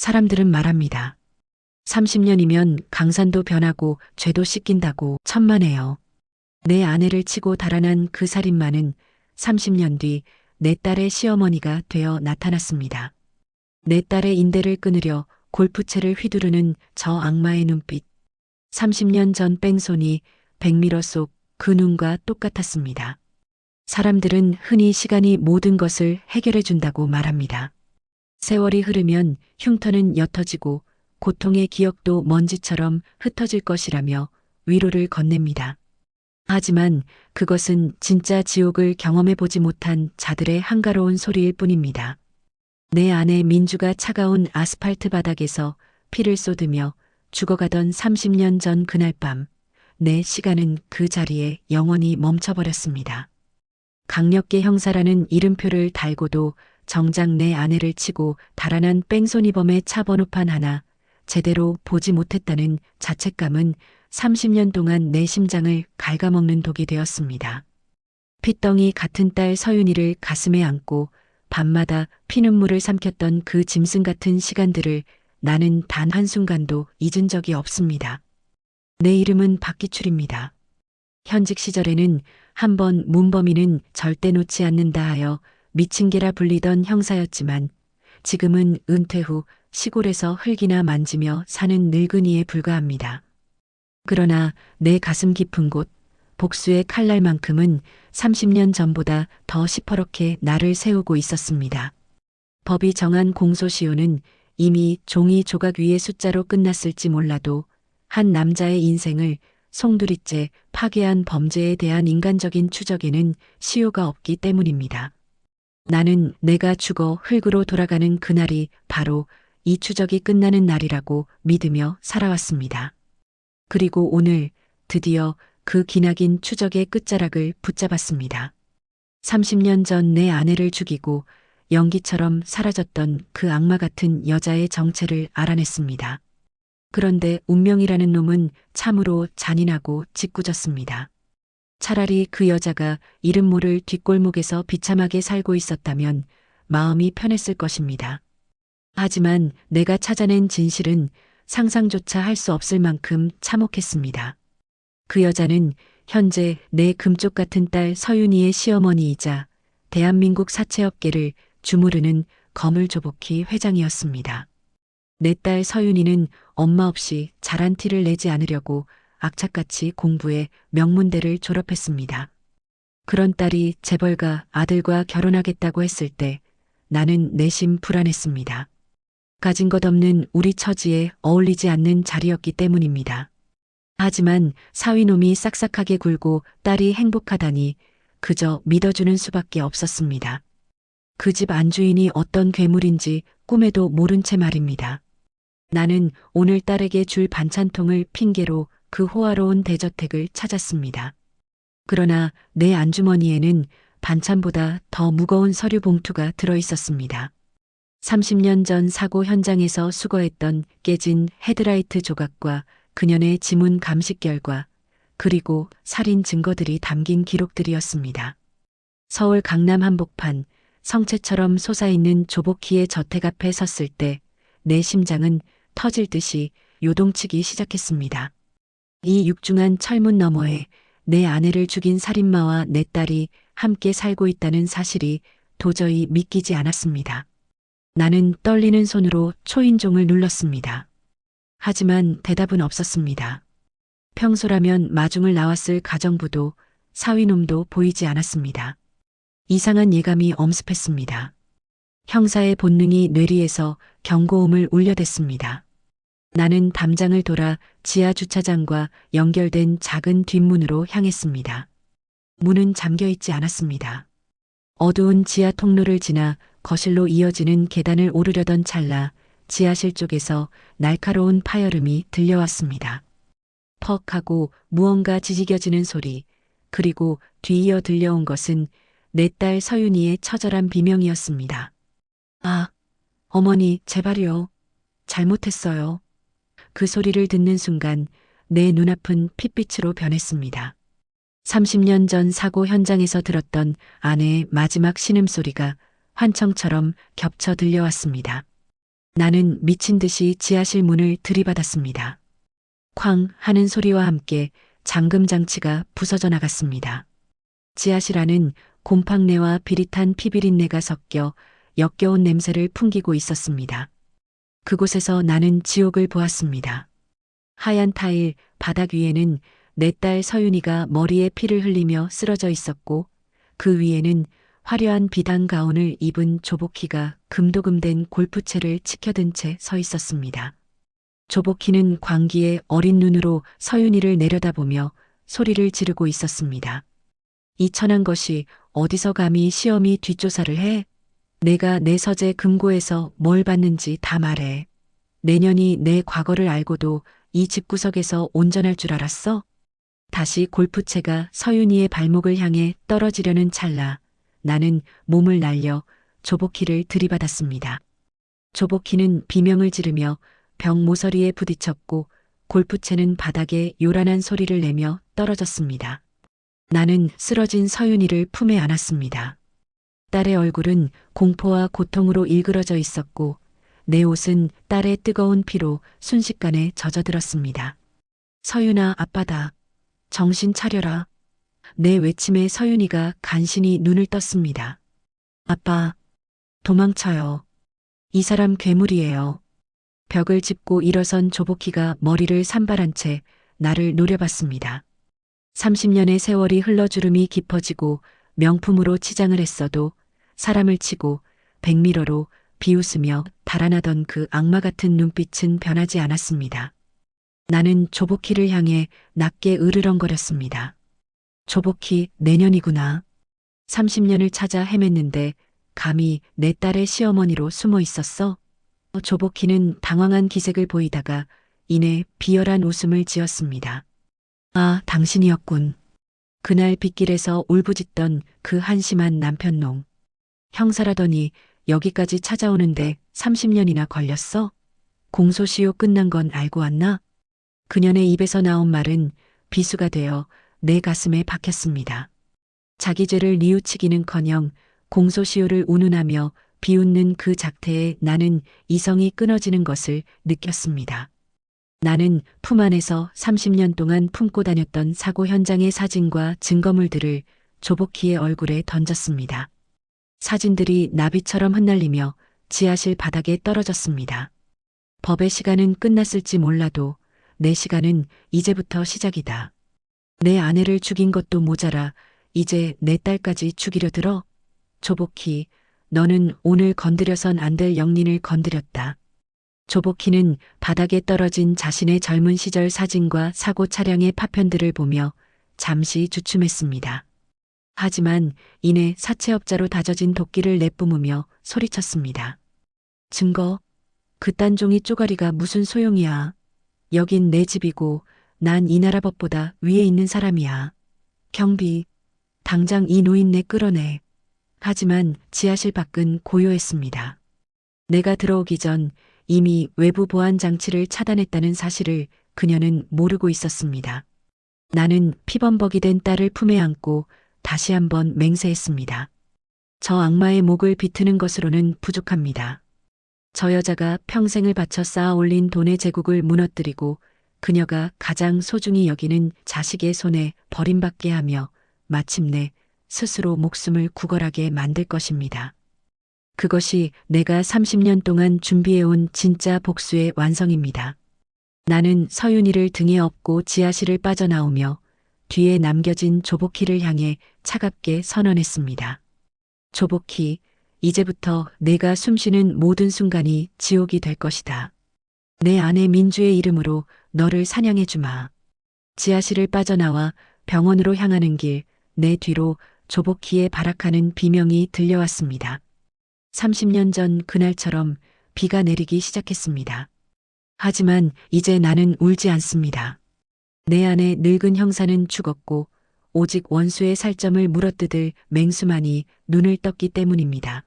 사람들은 말합니다. 30년이면 강산도 변하고 죄도 씻긴다고 천만에요. 내 아내를 치고 달아난 그 살인마는 30년 뒤 내 딸의 시어머니가 되어 나타났습니다. 내 딸의 인대를 끊으려 골프채를 휘두르는 저 악마의 눈빛. 30년 전 뺑소니, 백미러 속 그 눈과 똑같았습니다. 사람들은 흔히 시간이 모든 것을 해결해 준다고 말합니다. 세월이 흐르면 흉터는 옅어지고 고통의 기억도 먼지처럼 흩어질 것이라며 위로를 건넵니다. 하지만 그것은 진짜 지옥을 경험해 보지 못한 자들의 한가로운 소리일 뿐입니다. 내 아내 민주가 차가운 아스팔트 바닥에서 피를 쏟으며 죽어가던 30년 전 그날 밤, 내 시간은 그 자리에 영원히 멈춰버렸습니다. 강력계 형사라는 이름표를 달고도 정작 내 아내를 치고 달아난 뺑소니범의 차 번호판 하나 제대로 보지 못했다는 자책감은 30년 동안 내 심장을 갉아먹는 독이 되었습니다. 핏덩이 같은 딸 서윤이를 가슴에 안고 밤마다 피눈물을 삼켰던 그 짐승 같은 시간들을 나는 단 한순간도 잊은 적이 없습니다. 내 이름은 박기출입니다. 현직 시절에는 한번 문범인은 절대 놓지 않는다 하여 미친 개라 불리던 형사였지만 지금은 은퇴 후 시골에서 흙이나 만지며 사는 늙은이에 불과합니다. 그러나 내 가슴 깊은 곳, 복수의 칼날만큼은 30년 전보다 더 시퍼렇게 나를 세우고 있었습니다. 법이 정한 공소시효는 이미 종이 조각 위의 숫자로 끝났을지 몰라도 한 남자의 인생을 송두리째 파괴한 범죄에 대한 인간적인 추적에는 시효가 없기 때문입니다. 나는 내가 죽어 흙으로 돌아가는 그날이 바로 이 추적이 끝나는 날이라고 믿으며 살아왔습니다. 그리고 오늘 드디어 그 기나긴 추적의 끝자락을 붙잡았습니다. 30년 전 내 아내를 죽이고 연기처럼 사라졌던 그 악마 같은 여자의 정체를 알아냈습니다. 그런데 운명이라는 놈은 참으로 잔인하고 짓궂었습니다. 차라리 그 여자가 이름 모를 뒷골목에서 비참하게 살고 있었다면 마음이 편했을 것입니다. 하지만 내가 찾아낸 진실은 상상조차 할 수 없을 만큼 참혹했습니다. 그 여자는 현재 내 금쪽 같은 딸 서윤이의 시어머니이자 대한민국 사채업계를 주무르는 거물조복희 회장이었습니다. 내 딸 서윤이는 엄마 없이 자란 티를 내지 않으려고 악착같이 공부해 명문대를 졸업했습니다. 그런 딸이 재벌가 아들과 결혼하겠다고 했을 때 나는 내심 불안했습니다. 가진 것 없는 우리 처지에 어울리지 않는 자리였기 때문입니다. 하지만 사위놈이 싹싹하게 굴고 딸이 행복하다니 그저 믿어주는 수밖에 없었습니다. 그 집 안주인이 어떤 괴물인지 꿈에도 모른 채 말입니다. 나는 오늘 딸에게 줄 반찬통을 핑계로 그 호화로운 대저택을 찾았습니다. 그러나 내 안주머니에는 반찬보다 더 무거운 서류 봉투가 들어 있었습니다. 30년 전 사고 현장에서 수거했던 깨진 헤드라이트 조각과 그년의 지문 감식 결과, 그리고 살인 증거들이 담긴 기록들이었습니다. 서울 강남 한복판, 성체처럼 솟아있는 조복희의 저택 앞에 섰을 때 내 심장은 터질 듯이 요동치기 시작했습니다. 이 육중한 철문 너머에 내 아내를 죽인 살인마와 내 딸이 함께 살고 있다는 사실이 도저히 믿기지 않았습니다. 나는 떨리는 손으로 초인종을 눌렀습니다. 하지만 대답은 없었습니다. 평소라면 마중을 나왔을 가정부도 사위놈도 보이지 않았습니다. 이상한 예감이 엄습했습니다. 형사의 본능이 뇌리에서 경고음을 울려댔습니다. 나는 담장을 돌아 지하 주차장과 연결된 작은 뒷문으로 향했습니다. 문은 잠겨있지 않았습니다. 어두운 지하 통로를 지나 거실로 이어지는 계단을 오르려던 찰나 지하실 쪽에서 날카로운 파열음이 들려왔습니다. 퍽 하고 무언가 지지겨지는 소리, 그리고 뒤이어 들려온 것은 내 딸 서윤이의 처절한 비명이었습니다. 아, 어머니, 제발요. 잘못했어요. 그 소리를 듣는 순간 내 눈앞은 핏빛으로 변했습니다. 30년 전 사고 현장에서 들었던 아내의 마지막 신음소리가 환청처럼 겹쳐 들려왔습니다. 나는 미친 듯이 지하실 문을 들이받았습니다. 쾅 하는 소리와 함께 잠금 장치가 부서져 나갔습니다. 지하실 안은 곰팡내와 비릿한 피비린내가 섞여 역겨운 냄새를 풍기고 있었습니다. 그곳에서 나는 지옥을 보았습니다. 하얀 타일 바닥 위에는 내 딸 서윤이가 머리에 피를 흘리며 쓰러져 있었고 그 위에는 화려한 비단 가운을 입은 조복희가 금도금된 골프채를 치켜든 채 서 있었습니다. 조복희는 광기에 어린 눈으로 서윤이를 내려다보며 소리를 지르고 있었습니다. 이 천한 것이 어디서 감히 시어미 뒷조사를 해? 내가 내 서재 금고에서 뭘 봤는지 다 말해. 내년이 내 과거를 알고도 이 집구석에서 온전할 줄 알았어? 다시 골프채가 서윤이의 발목을 향해 떨어지려는 찰나 나는 몸을 날려 조복희를 들이받았습니다. 조복희는 비명을 지르며 벽 모서리에 부딪혔고 골프채는 바닥에 요란한 소리를 내며 떨어졌습니다. 나는 쓰러진 서윤이를 품에 안았습니다. 딸의 얼굴은 공포와 고통으로 일그러져 있었고 내 옷은 딸의 뜨거운 피로 순식간에 젖어들었습니다. 서윤아, 아빠다. 정신 차려라. 내 외침에 서윤이가 간신히 눈을 떴습니다. 아빠, 도망쳐요. 이 사람 괴물이에요. 벽을 짚고 일어선 조복희가 머리를 산발한 채 나를 노려봤습니다. 30년의 세월이 흘러주름이 깊어지고 명품으로 치장을 했어도 사람을 치고 백미러로 비웃으며 달아나던 그 악마 같은 눈빛은 변하지 않았습니다. 나는 조복희를 향해 낮게 으르렁거렸습니다. 조복희, 내년이구나. 30년을 찾아 헤맸는데 감히 내 딸의 시어머니로 숨어 있었어? 조복희는 당황한 기색을 보이다가 이내 비열한 웃음을 지었습니다. 아, 당신이었군. 그날 빗길에서 울부짖던 그 한심한 남편놈. 형사라더니 여기까지 찾아오는데 30년이나 걸렸어? 공소시효 끝난 건 알고 왔나? 그년의 입에서 나온 말은 비수가 되어 내 가슴에 박혔습니다. 자기 죄를 뉘우치기는커녕 공소시효를 운운하며 비웃는 그 작태에 나는 이성이 끊어지는 것을 느꼈습니다. 나는 품 안에서 30년 동안 품고 다녔던 사고 현장의 사진과 증거물들을 조복희의 얼굴에 던졌습니다. 사진들이 나비처럼 흩날리며 지하실 바닥에 떨어졌습니다. 법의 시간은 끝났을지 몰라도 내 시간은 이제부터 시작이다. 내 아내를 죽인 것도 모자라 이제 내 딸까지 죽이려 들어? 조복희, 너는 오늘 건드려선 안 될 영린을 건드렸다. 조복희는 바닥에 떨어진 자신의 젊은 시절 사진과 사고 차량의 파편들을 보며 잠시 주춤했습니다. 하지만 이내 사채업자로 다져진 도끼를 내뿜으며 소리쳤습니다. 증거? 그딴 종이 쪼가리가 무슨 소용이야. 여긴 내 집이고 난 이 나라 법보다 위에 있는 사람이야. 경비, 당장 이 노인네 끌어내. 하지만 지하실 밖은 고요했습니다. 내가 들어오기 전 이미 외부 보안 장치를 차단했다는 사실을 그녀는 모르고 있었습니다. 나는 피범벅이 된 딸을 품에 안고 다시 한번 맹세했습니다. 저 악마의 목을 비트는 것으로는 부족합니다. 저 여자가 평생을 바쳐 쌓아 올린 돈의 제국을 무너뜨리고 그녀가 가장 소중히 여기는 자식의 손에 버림받게 하며 마침내 스스로 목숨을 구걸하게 만들 것입니다. 그것이 내가 30년 동안 준비해온 진짜 복수의 완성입니다. 나는 서윤이를 등에 업고 지하실을 빠져나오며 뒤에 남겨진 조복희를 향해 차갑게 선언했습니다. 조복희, 이제부터 내가 숨쉬는 모든 순간이 지옥이 될 것이다. 내 아내 민주의 이름으로 너를 사냥해 주마. 지하실을 빠져나와 병원으로 향하는 길, 내 뒤로 조복희의 발악하는 비명이 들려왔습니다. 30년 전 그날처럼 비가 내리기 시작했습니다. 하지만 이제 나는 울지 않습니다. 내 안에 늙은 형사는 죽었고 오직 원수의 살점을 물어뜯을 맹수만이 눈을 떴기 때문입니다.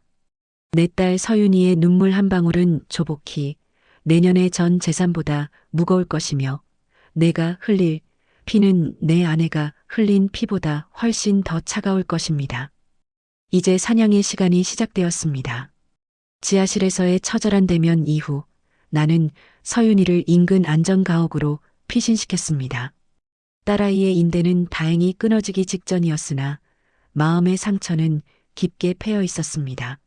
내 딸 서윤이의 눈물 한 방울은 조복희, 내년의 전 재산보다 무거울 것이며 내가 흘릴 피는 내 아내가 흘린 피보다 훨씬 더 차가울 것입니다. 이제 사냥의 시간이 시작되었습니다. 지하실에서의 처절한 대면 이후 나는 서윤이를 인근 안전가옥으로 피신시켰습니다. 딸아이의 인대는 다행히 끊어지기 직전이었으나 마음의 상처는 깊게 패여 있었습니다.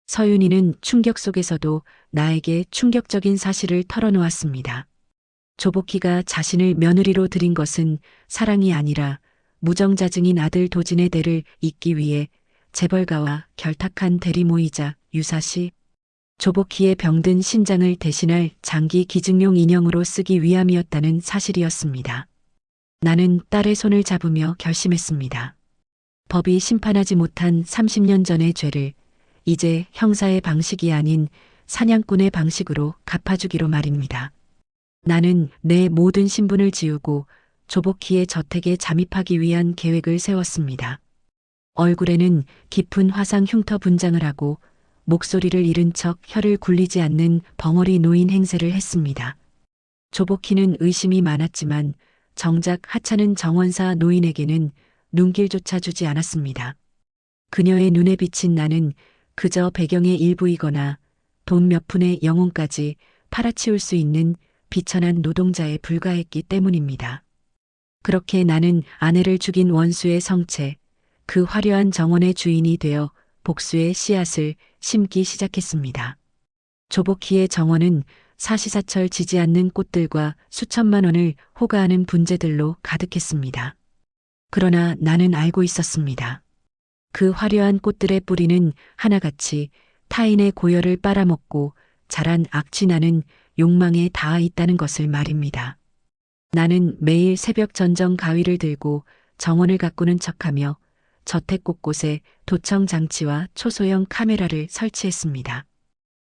서윤이는 충격 속에서도 나에게 충격적인 사실을 털어놓았습니다. 조복희가 자신을 며느리로 들인 것은 사랑이 아니라 무정자증인 아들 도진의 대를 잇기 위해 재벌가와 결탁한 대리모이자 유사시 조복희의 병든 신장을 대신할 장기 기증용 인형으로 쓰기 위함이었다는 사실이었습니다. 나는 딸의 손을 잡으며 결심했습니다. 법이 심판하지 못한 30년 전의 죄를 이제 형사의 방식이 아닌 사냥꾼의 방식으로 갚아주기로 말입니다. 나는 내 모든 신분을 지우고 조복희의 저택에 잠입하기 위한 계획을 세웠습니다. 얼굴에는 깊은 화상 흉터 분장을 하고 목소리를 잃은 척 혀를 굴리지 않는 벙어리 노인 행세를 했습니다. 조복희는 의심이 많았지만 정작 하찮은 정원사 노인에게는 눈길조차 주지 않았습니다. 그녀의 눈에 비친 나는 그저 배경의 일부이거나 돈 몇 푼의 영혼까지 팔아치울 수 있는 비천한 노동자에 불과했기 때문입니다. 그렇게 나는 아내를 죽인 원수의 성체, 그 화려한 정원의 주인이 되어 복수의 씨앗을 심기 시작했습니다. 조복희의 정원은 사시사철 지지 않는 꽃들과 수천만 원을 호가하는 분재들로 가득했습니다. 그러나 나는 알고 있었습니다. 그 화려한 꽃들의 뿌리는 하나같이 타인의 고열을 빨아먹고 자란 악취나는 욕망에 닿아 있다는 것을 말입니다. 나는 매일 새벽 전정 가위를 들고 정원을 가꾸는 척하며 저택 곳곳에 도청 장치와 초소형 카메라를 설치했습니다.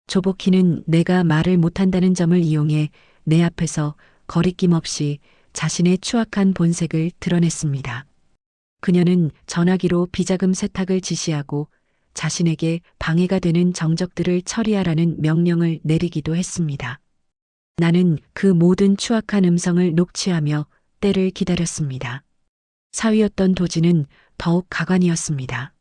조복희는 내가 말을 못한다는 점을 이용해 내 앞에서 거리낌 없이 자신의 추악한 본색을 드러냈습니다. 그녀는 전화기로 비자금 세탁을 지시하고 자신에게 방해가 되는 정적들을 처리하라는 명령을 내리기도 했습니다. 나는 그 모든 추악한 음성을 녹취하며 때를 기다렸습니다. 사위였던 도진은 더욱 가관이었습니다.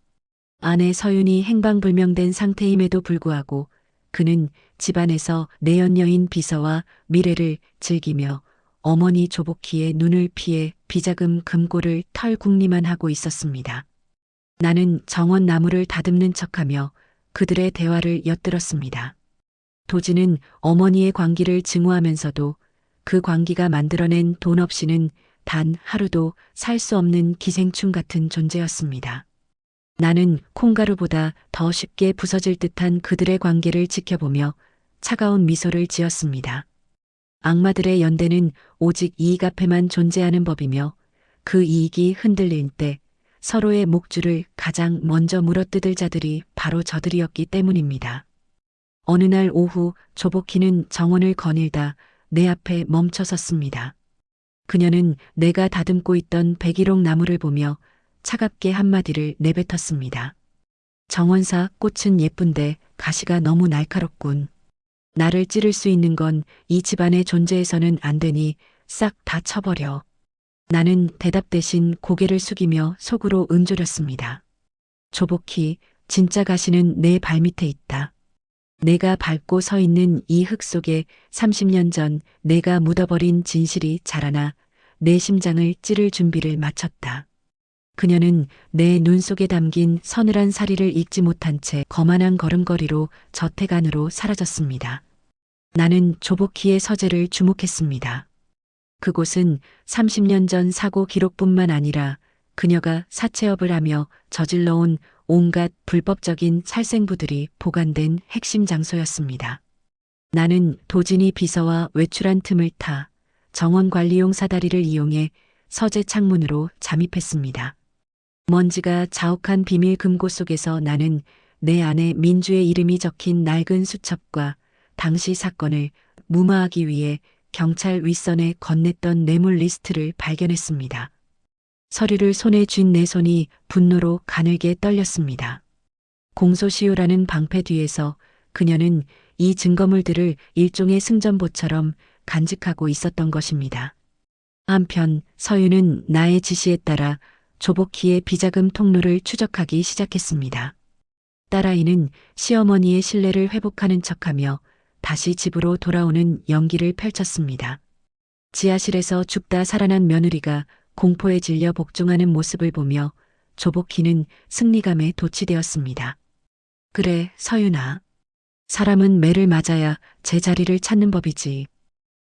아내 서윤이 행방불명된 상태임에도 불구하고 그는 집안에서 내연녀인 비서와 미래를 즐기며 어머니 조복희의 눈을 피해 비자금 금고를 털궁리만 하고 있었습니다. 나는 정원 나무를 다듬는 척하며 그들의 대화를 엿들었습니다. 도진은 어머니의 광기를 증오하면서도 그 광기가 만들어낸 돈 없이는 단 하루도 살 수 없는 기생충 같은 존재였습니다. 나는 콩가루보다 더 쉽게 부서질 듯한 그들의 관계를 지켜보며 차가운 미소를 지었습니다. 악마들의 연대는 오직 이익 앞에만 존재하는 법이며 그 이익이 흔들릴 때 서로의 목줄을 가장 먼저 물어뜯을 자들이 바로 저들이었기 때문입니다. 어느 날 오후 조복희는 정원을 거닐다 내 앞에 멈춰 섰습니다. 그녀는 내가 다듬고 있던 백일홍 나무를 보며 차갑게 한마디를 내뱉었습니다. 정원사 꽃은 예쁜데 가시가 너무 날카롭군. 나를 찌를 수 있는 건 이 집안의 존재에서는 안 되니 싹 다 쳐버려. 나는 대답 대신 고개를 숙이며 속으로 은조렸습니다. 조복희, 진짜 가시는 내 발밑에 있다. 내가 밟고 서 있는 이 흙 속에 30년 전 내가 묻어버린 진실이 자라나 내 심장을 찌를 준비를 마쳤다. 그녀는 내 눈 속에 담긴 서늘한 사리를 잊지 못한 채 거만한 걸음걸이로 저택 안으로 사라졌습니다. 나는 조복희의 서재를 주목했습니다. 그곳은 30년 전 사고 기록뿐만 아니라 그녀가 사채업을 하며 저질러온 온갖 불법적인 살생부들이 보관된 핵심 장소였습니다. 나는 도진이 비서와 외출한 틈을 타 정원 관리용 사다리를 이용해 서재 창문으로 잠입했습니다. 먼지가 자욱한 비밀 금고 속에서 나는 내 안에 민주의 이름이 적힌 낡은 수첩과 당시 사건을 무마하기 위해 경찰 윗선에 건넸던 뇌물 리스트를 발견했습니다. 서류를 손에 쥔 내 손이 분노로 가늘게 떨렸습니다. 공소시효라는 방패 뒤에서 그녀는 이 증거물들을 일종의 승전보처럼 간직하고 있었던 것입니다. 한편 서윤은 나의 지시에 따라 조복희의 비자금 통로를 추적하기 시작했습니다. 딸아이는 시어머니의 신뢰를 회복하는 척하며 다시 집으로 돌아오는 연기를 펼쳤습니다. 지하실에서 죽다 살아난 며느리가 공포에 질려 복종하는 모습을 보며 조복희는 승리감에 도취되었습니다. 그래, 서윤아. 사람은 매를 맞아야 제자리를 찾는 법이지.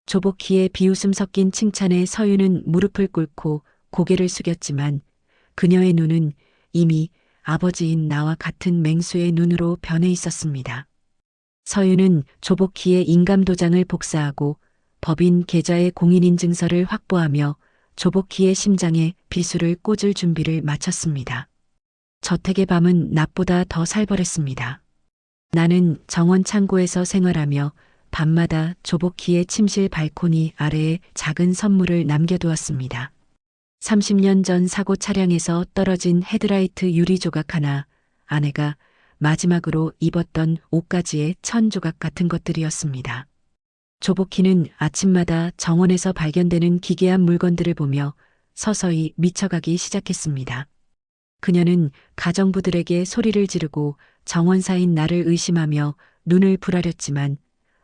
조복희의 비웃음 섞인 칭찬에 서윤은 무릎을 꿇고 고개를 숙였지만 그녀의 눈은 이미 아버지인 나와 같은 맹수의 눈으로 변해 있었습니다. 서윤은 조복희의 인감도장을 복사하고 법인 계좌의 공인인증서를 확보하며 조복희의 심장에 비수를 꽂을 준비를 마쳤습니다. 저택의 밤은 낮보다 더 살벌했습니다. 나는 정원 창고에서 생활하며 밤마다 조복희의 침실 발코니 아래에 작은 선물을 남겨두었습니다. 30년 전 사고 차량에서 떨어진 헤드라이트 유리 조각 하나, 아내가 마지막으로 입었던 옷가지의 천 조각 같은 것들이었습니다. 조복희는 아침마다 정원에서 발견되는 기괴한 물건들을 보며 서서히 미쳐가기 시작했습니다. 그녀는 가정부들에게 소리를 지르고 정원사인 나를 의심하며 눈을 부라렸지만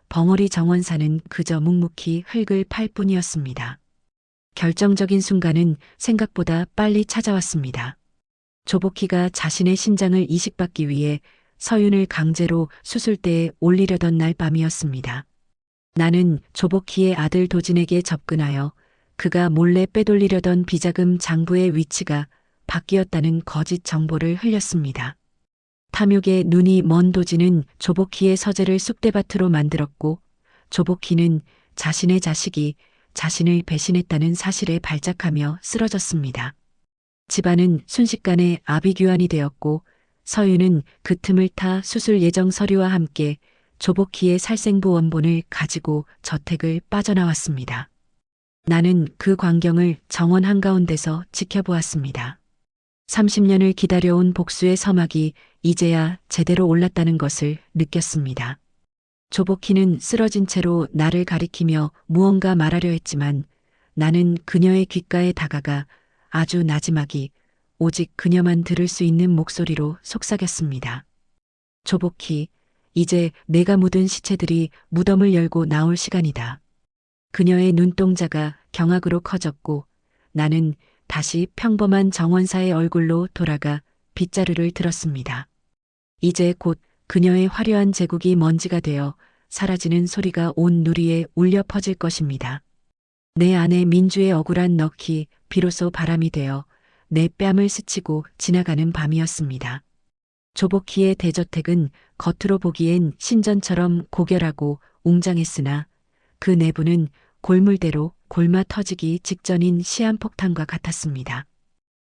벙어리 정원사는 그저 묵묵히 흙을 팔 뿐이었습니다. 결정적인 순간은 생각보다 빨리 찾아왔습니다. 조복희가 자신의 신장을 이식받기 위해 서윤을 강제로 수술대에 올리려던 날 밤이었습니다. 나는 조복희의 아들 도진에게 접근하여 그가 몰래 빼돌리려던 비자금 장부의 위치가 바뀌었다는 거짓 정보를 흘렸습니다. 탐욕에 눈이 먼 도진은 조복희의 서재를 쑥대밭으로 만들었고 조복희는 자신의 자식이 자신을 배신했다는 사실에 발작하며 쓰러졌습니다. 집안은 순식간에 아비규환이 되었고 서윤은 그 틈을 타 수술 예정 서류와 함께 조복희의 살생부 원본을 가지고 저택을 빠져나왔습니다. 나는 그 광경을 정원 한가운데서 지켜보았습니다. 30년을 기다려온 복수의 서막이 이제야 제대로 올랐다는 것을 느꼈습니다. 조복희는 쓰러진 채로 나를 가리키며 무언가 말하려 했지만 나는 그녀의 귓가에 다가가 아주 나지막이 오직 그녀만 들을 수 있는 목소리로 속삭였습니다. 조복희, 이제 내가 묻은 시체들이 무덤을 열고 나올 시간이다. 그녀의 눈동자가 경악으로 커졌고 나는 다시 평범한 정원사의 얼굴로 돌아가 빗자루를 들었습니다. 이제 곧 그녀의 화려한 제국이 먼지가 되어 사라지는 소리가 온 누리에 울려 퍼질 것입니다. 내 안에 민주의 억울한 넋이 비로소 바람이 되어 내 뺨을 스치고 지나가는 밤이었습니다. 조복희의 대저택은 겉으로 보기엔 신전처럼 고결하고 웅장했으나 그 내부는 골물대로 골마 터지기 직전인 시한폭탄과 같았습니다.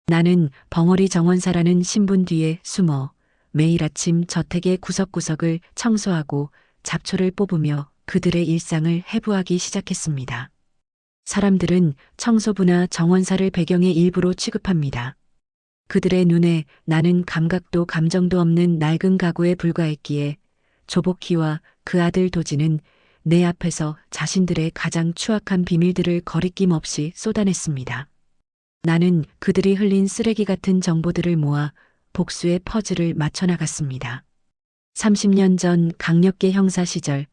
나는 벙어리 정원사라는 신분 뒤에 숨어 매일 아침 저택의 구석구석을 청소하고 잡초를 뽑으며 그들의 일상을 해부하기 시작했습니다. 사람들은 청소부나 정원사를 배경의 일부로 취급합니다. 그들의 눈에 나는 감각도 감정도 없는 낡은 가구에 불과했기에 조복희와 그 아들 도진은 내 앞에서 자신들의 가장 추악한 비밀들을 거리낌 없이 쏟아냈습니다. 나는 그들이 흘린 쓰레기 같은 정보들을 모아 복수의 퍼즐을 맞춰나갔습니다. 30년 전 강력계 형사 시절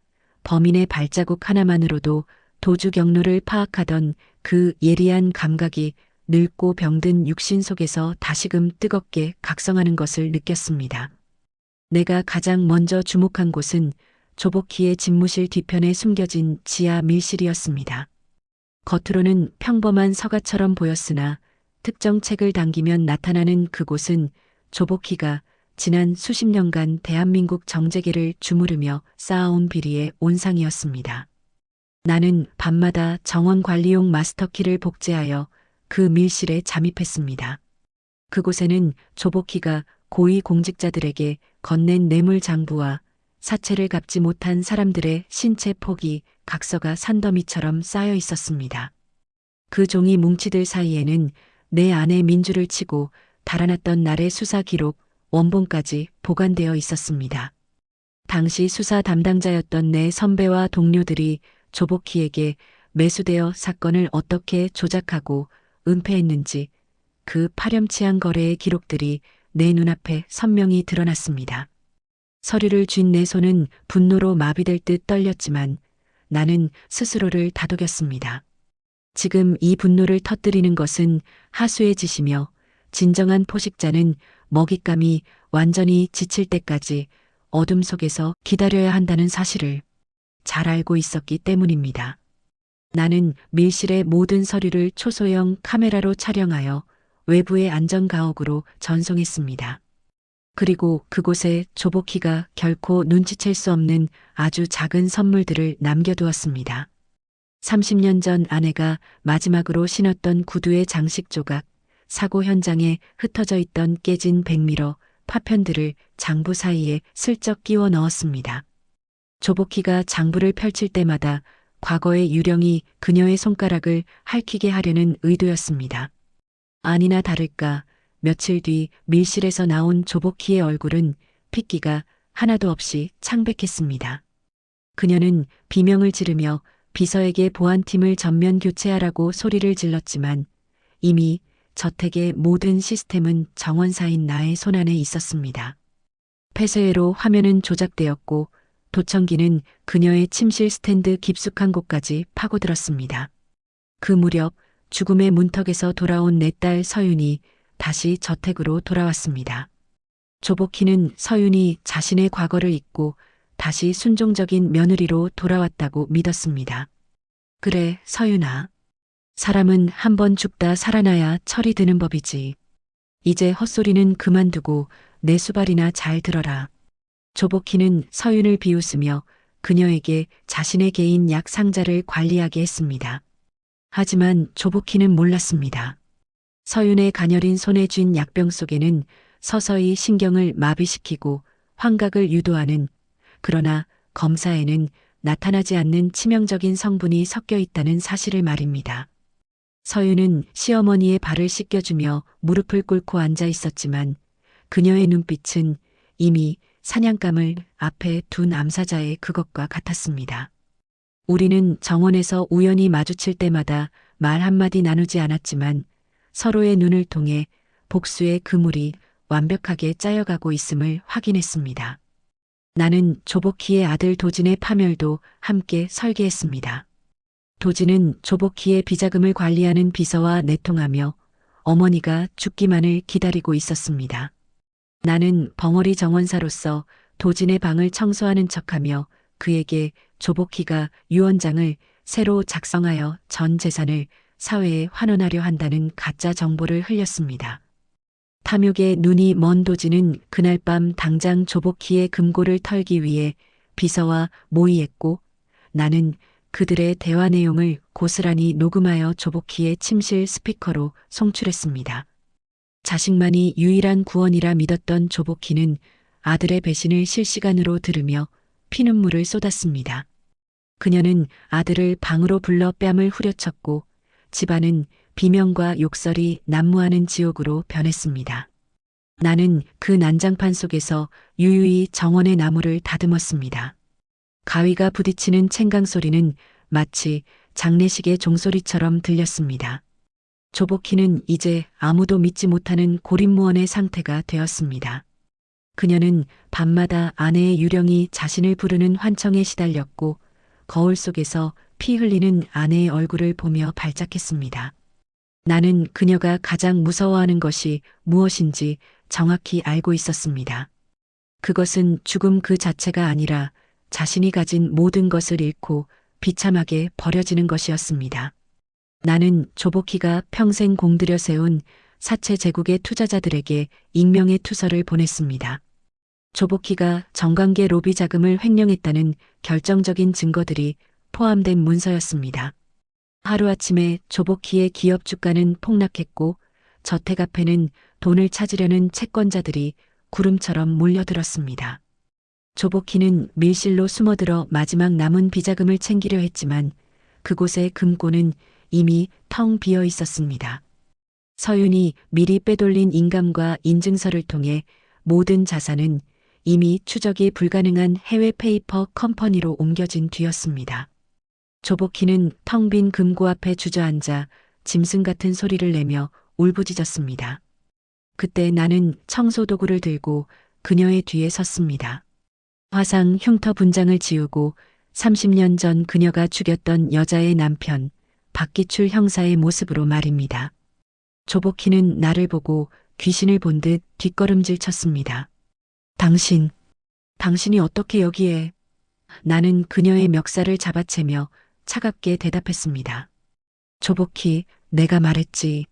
범인의 발자국 하나만으로도 도주 경로를 파악하던 그 예리한 감각이 늙고 병든 육신 속에서 다시금 뜨겁게 각성하는 것을 느꼈습니다. 내가 가장 먼저 주목한 곳은 조복희의 집무실 뒤편에 숨겨진 지하 밀실이었습니다. 겉으로는 평범한 서가처럼 보였으나 특정 책을 당기면 나타나는 그곳은 조복희가 지난 수십 년간 대한민국 정재계를 주무르며 쌓아온 비리의 온상이었습니다. 나는 밤마다 정원 관리용 마스터키를 복제하여 그 밀실에 잠입했습니다. 그곳에는 조복희가 고위 공직자들에게 건넨 뇌물 장부와 사채를 갚지 못한 사람들의 신체 포기, 각서가 산더미처럼 쌓여 있었습니다. 그 종이 뭉치들 사이에는 내 안에 민주를 치고 달아났던 날의 수사 기록, 원본까지 보관되어 있었습니다. 당시 수사 담당자였던 내 선배와 동료들이 조복희에게 매수되어 사건을 어떻게 조작하고 은폐했는지 그 파렴치한 거래의 기록들이 내 눈앞에 선명히 드러났습니다. 서류를 쥔 내 손은 분노로 마비될 듯 떨렸지만 나는 스스로를 다독였습니다. 지금 이 분노를 터뜨리는 것은 하수의 짓이며 진정한 포식자는 먹잇감이 완전히 지칠 때까지 어둠 속에서 기다려야 한다는 사실을 잘 알고 있었기 때문입니다. 나는 밀실의 모든 서류를 초소형 카메라로 촬영하여 외부의 안전가옥으로 전송했습니다. 그리고 그곳에 조복희가 결코 눈치챌 수 없는 아주 작은 선물들을 남겨두었습니다. 30년 전 아내가 마지막으로 신었던 구두의 장식 조각, 사고 현장에 흩어져 있던 깨진 백미러, 파편들을 장부 사이에 슬쩍 끼워 넣었습니다. 조복희가 장부를 펼칠 때마다 과거의 유령이 그녀의 손가락을 핥히게 하려는 의도였습니다. 아니나 다를까 며칠 뒤 밀실에서 나온 조복희의 얼굴은 핏기가 하나도 없이 창백했습니다. 그녀는 비명을 지르며 비서에게 보안팀을 전면 교체하라고 소리를 질렀지만 이미 저택의 모든 시스템은 정원사인 나의 손안에 있었습니다. 폐쇄회로 화면은 조작되었고 도청기는 그녀의 침실 스탠드 깊숙한 곳까지 파고들었습니다. 그 무렵 죽음의 문턱에서 돌아온 내 딸 서윤이 다시 저택으로 돌아왔습니다. 조복희는 서윤이 자신의 과거를 잊고 다시 순종적인 며느리로 돌아왔다고 믿었습니다. 그래, 서윤아. 사람은 한 번 죽다 살아나야 철이 드는 법이지. 이제 헛소리는 그만두고 내 수발이나 잘 들어라. 조복희는 서윤을 비웃으며 그녀에게 자신의 개인 약 상자를 관리하게 했습니다. 하지만 조복희는 몰랐습니다. 서윤의 가녀린 손에 쥔 약병 속에는 서서히 신경을 마비시키고 환각을 유도하는, 그러나 검사에는 나타나지 않는 치명적인 성분이 섞여 있다는 사실을 말입니다. 서윤은 시어머니의 발을 씻겨주며 무릎을 꿇고 앉아 있었지만 그녀의 눈빛은 이미 사냥감을 앞에 둔 암사자의 그것과 같았습니다. 우리는 정원에서 우연히 마주칠 때마다 말 한마디 나누지 않았지만 서로의 눈을 통해 복수의 그물이 완벽하게 짜여가고 있음을 확인했습니다. 나는 조복희의 아들 도진의 파멸도 함께 설계했습니다. 도진은 조복희의 비자금을 관리하는 비서와 내통하며 어머니가 죽기만을 기다리고 있었습니다. 나는 벙어리 정원사로서 도진의 방을 청소하는 척하며 그에게 조복희가 유언장을 새로 작성하여 전 재산을 사회에 환원하려 한다는 가짜 정보를 흘렸습니다. 탐욕에 눈이 먼 도진은 그날 밤 당장 조복희의 금고를 털기 위해 비서와 모의했고 나는 그들의 대화 내용을 고스란히 녹음하여 조복희의 침실 스피커로 송출했습니다. 자식만이 유일한 구원이라 믿었던 조복희는 아들의 배신을 실시간으로 들으며 피눈물을 쏟았습니다. 그녀는 아들을 방으로 불러 뺨을 후려쳤고 집안은 비명과 욕설이 난무하는 지옥으로 변했습니다. 나는 그 난장판 속에서 유유히 정원의 나무를 다듬었습니다. 가위가 부딪히는 챙강 소리는 마치 장례식의 종소리처럼 들렸습니다. 조복희는 이제 아무도 믿지 못하는 고립무원의 상태가 되었습니다. 그녀는 밤마다 아내의 유령이 자신을 부르는 환청에 시달렸고 거울 속에서 피 흘리는 아내의 얼굴을 보며 발작했습니다. 나는 그녀가 가장 무서워하는 것이 무엇인지 정확히 알고 있었습니다. 그것은 죽음 그 자체가 아니라 자신이 가진 모든 것을 잃고 비참하게 버려지는 것이었습니다. 나는 조복희가 평생 공들여 세운 사채 제국의 투자자들에게 익명의 투서를 보냈습니다. 조복희가 정관계 로비 자금을 횡령했다는 결정적인 증거들이 포함된 문서였습니다. 하루아침에 조복희의 기업 주가는 폭락했고 저택 앞에는 돈을 찾으려는 채권자들이 구름처럼 몰려들었습니다. 조복희는 밀실로 숨어들어 마지막 남은 비자금을 챙기려 했지만 그곳의 금고는 이미 텅 비어 있었습니다. 서윤이 미리 빼돌린 인감과 인증서를 통해 모든 자산은 이미 추적이 불가능한 해외 페이퍼 컴퍼니로 옮겨진 뒤였습니다. 조복희는 텅 빈 금고 앞에 주저앉아 짐승 같은 소리를 내며 울부짖었습니다. 그때 나는 청소도구를 들고 그녀의 뒤에 섰습니다. 화상 흉터 분장을 지우고 30년 전 그녀가 죽였던 여자의 남편 박기출 형사의 모습으로 말입니다. 조복희는 나를 보고 귀신을 본 듯 뒷걸음질 쳤습니다. 당신이 어떻게 여기에? 나는 그녀의 멱살을 잡아채며 차갑게 대답했습니다. 조복희, 내가 말했지.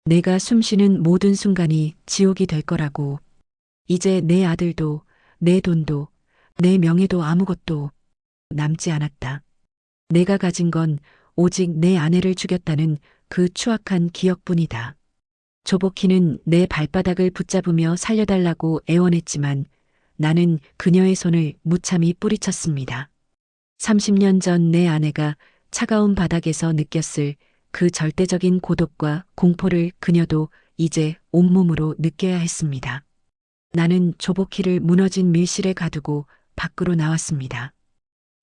내가 숨쉬는 모든 순간이 지옥이 될 거라고. 이제 내 아들도, 내 돈도, 내 명예도 아무것도 남지 않았다. 내가 가진 건 오직 내 아내를 죽였다는 그 추악한 기억뿐이다. 조복희는 내 발바닥을 붙잡으며 살려달라고 애원했지만 나는 그녀의 손을 무참히 뿌리쳤습니다. 30년 전 내 아내가 차가운 바닥에서 느꼈을 그 절대적인 고독과 공포를 그녀도 이제 온몸으로 느껴야 했습니다. 나는 조복희를 무너진 밀실에 가두고 밖으로 나왔습니다.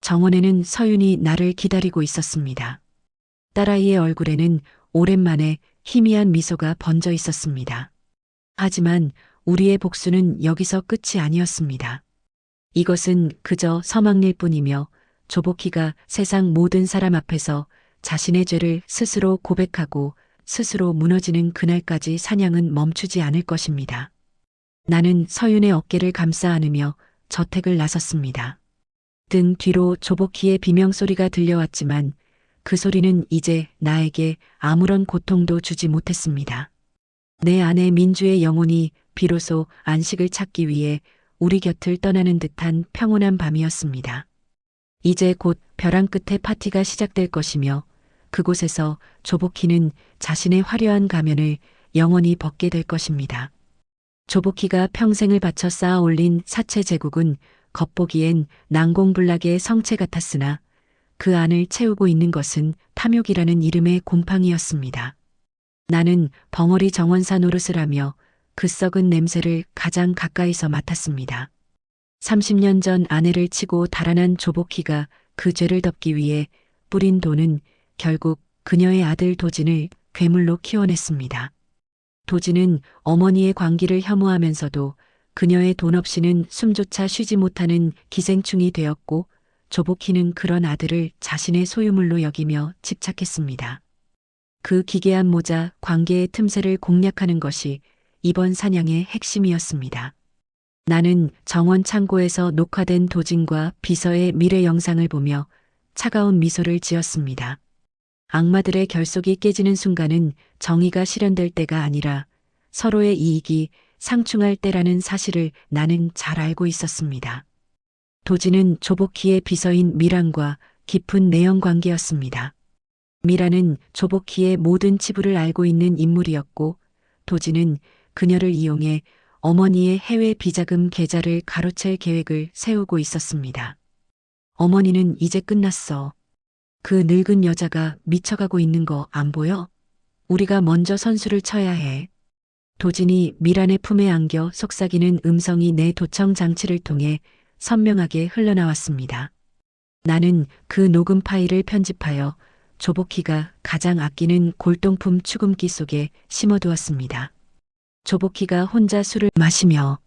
정원에는 서윤이 나를 기다리고 있었습니다. 딸아이의 얼굴에는 오랜만에 희미한 미소가 번져 있었습니다. 하지만 우리의 복수는 여기서 끝이 아니었습니다. 이것은 그저 서막일 뿐이며 조복희가 세상 모든 사람 앞에서 자신의 죄를 스스로 고백하고 스스로 무너지는 그날까지 사냥은 멈추지 않을 것입니다. 나는 서윤의 어깨를 감싸 안으며 저택을 나섰습니다. 등 뒤로 조복희의 비명소리가 들려왔지만 그 소리는 이제 나에게 아무런 고통도 주지 못했습니다. 내 아내 민주의 영혼이 비로소 안식을 찾기 위해 우리 곁을 떠나는 듯한 평온한 밤이었습니다. 이제 곧 벼랑 끝에 파티가 시작될 것이며 그곳에서 조복희는 자신의 화려한 가면을 영원히 벗게 될 것입니다. 조복희가 평생을 바쳐 쌓아 올린 사체 제국은 겉보기엔 난공불락의 성체 같았으나 그 안을 채우고 있는 것은 탐욕이라는 이름의 곰팡이였습니다. 나는 벙어리 정원사 노릇을 하며 그 썩은 냄새를 가장 가까이서 맡았습니다. 30년 전 아내를 치고 달아난 조복희가 그 죄를 덮기 위해 뿌린 돈은 결국 그녀의 아들 도진을 괴물로 키워냈습니다. 도진은 어머니의 광기를 혐오하면서도 그녀의 돈 없이는 숨조차 쉬지 못하는 기생충이 되었고 조복희는 그런 아들을 자신의 소유물로 여기며 집착했습니다. 그 기괴한 모자 관계의 틈새를 공략하는 것이 이번 사냥의 핵심이었습니다. 나는 정원 창고에서 녹화된 도진과 비서의 미래 영상을 보며 차가운 미소를 지었습니다. 악마들의 결속이 깨지는 순간은 정의가 실현될 때가 아니라 서로의 이익이 상충할 때라는 사실을 나는 잘 알고 있었습니다. 도진은 조복희의 비서인 미란과 깊은 내연 관계였습니다. 미란은 조복희의 모든 치부를 알고 있는 인물이었고 도진은 그녀를 이용해 어머니의 해외 비자금 계좌를 가로챌 계획을 세우고 있었습니다. 어머니는 이제 끝났어. 그 늙은 여자가 미쳐가고 있는 거 안 보여? 우리가 먼저 선수를 쳐야 해. 도진이 미란의 품에 안겨 속삭이는 음성이 내 도청 장치를 통해 선명하게 흘러나왔습니다. 나는 그 녹음 파일을 편집하여 조복희가 가장 아끼는 골동품 추금기 속에 심어두었습니다. 조복희가 혼자 술을 마시며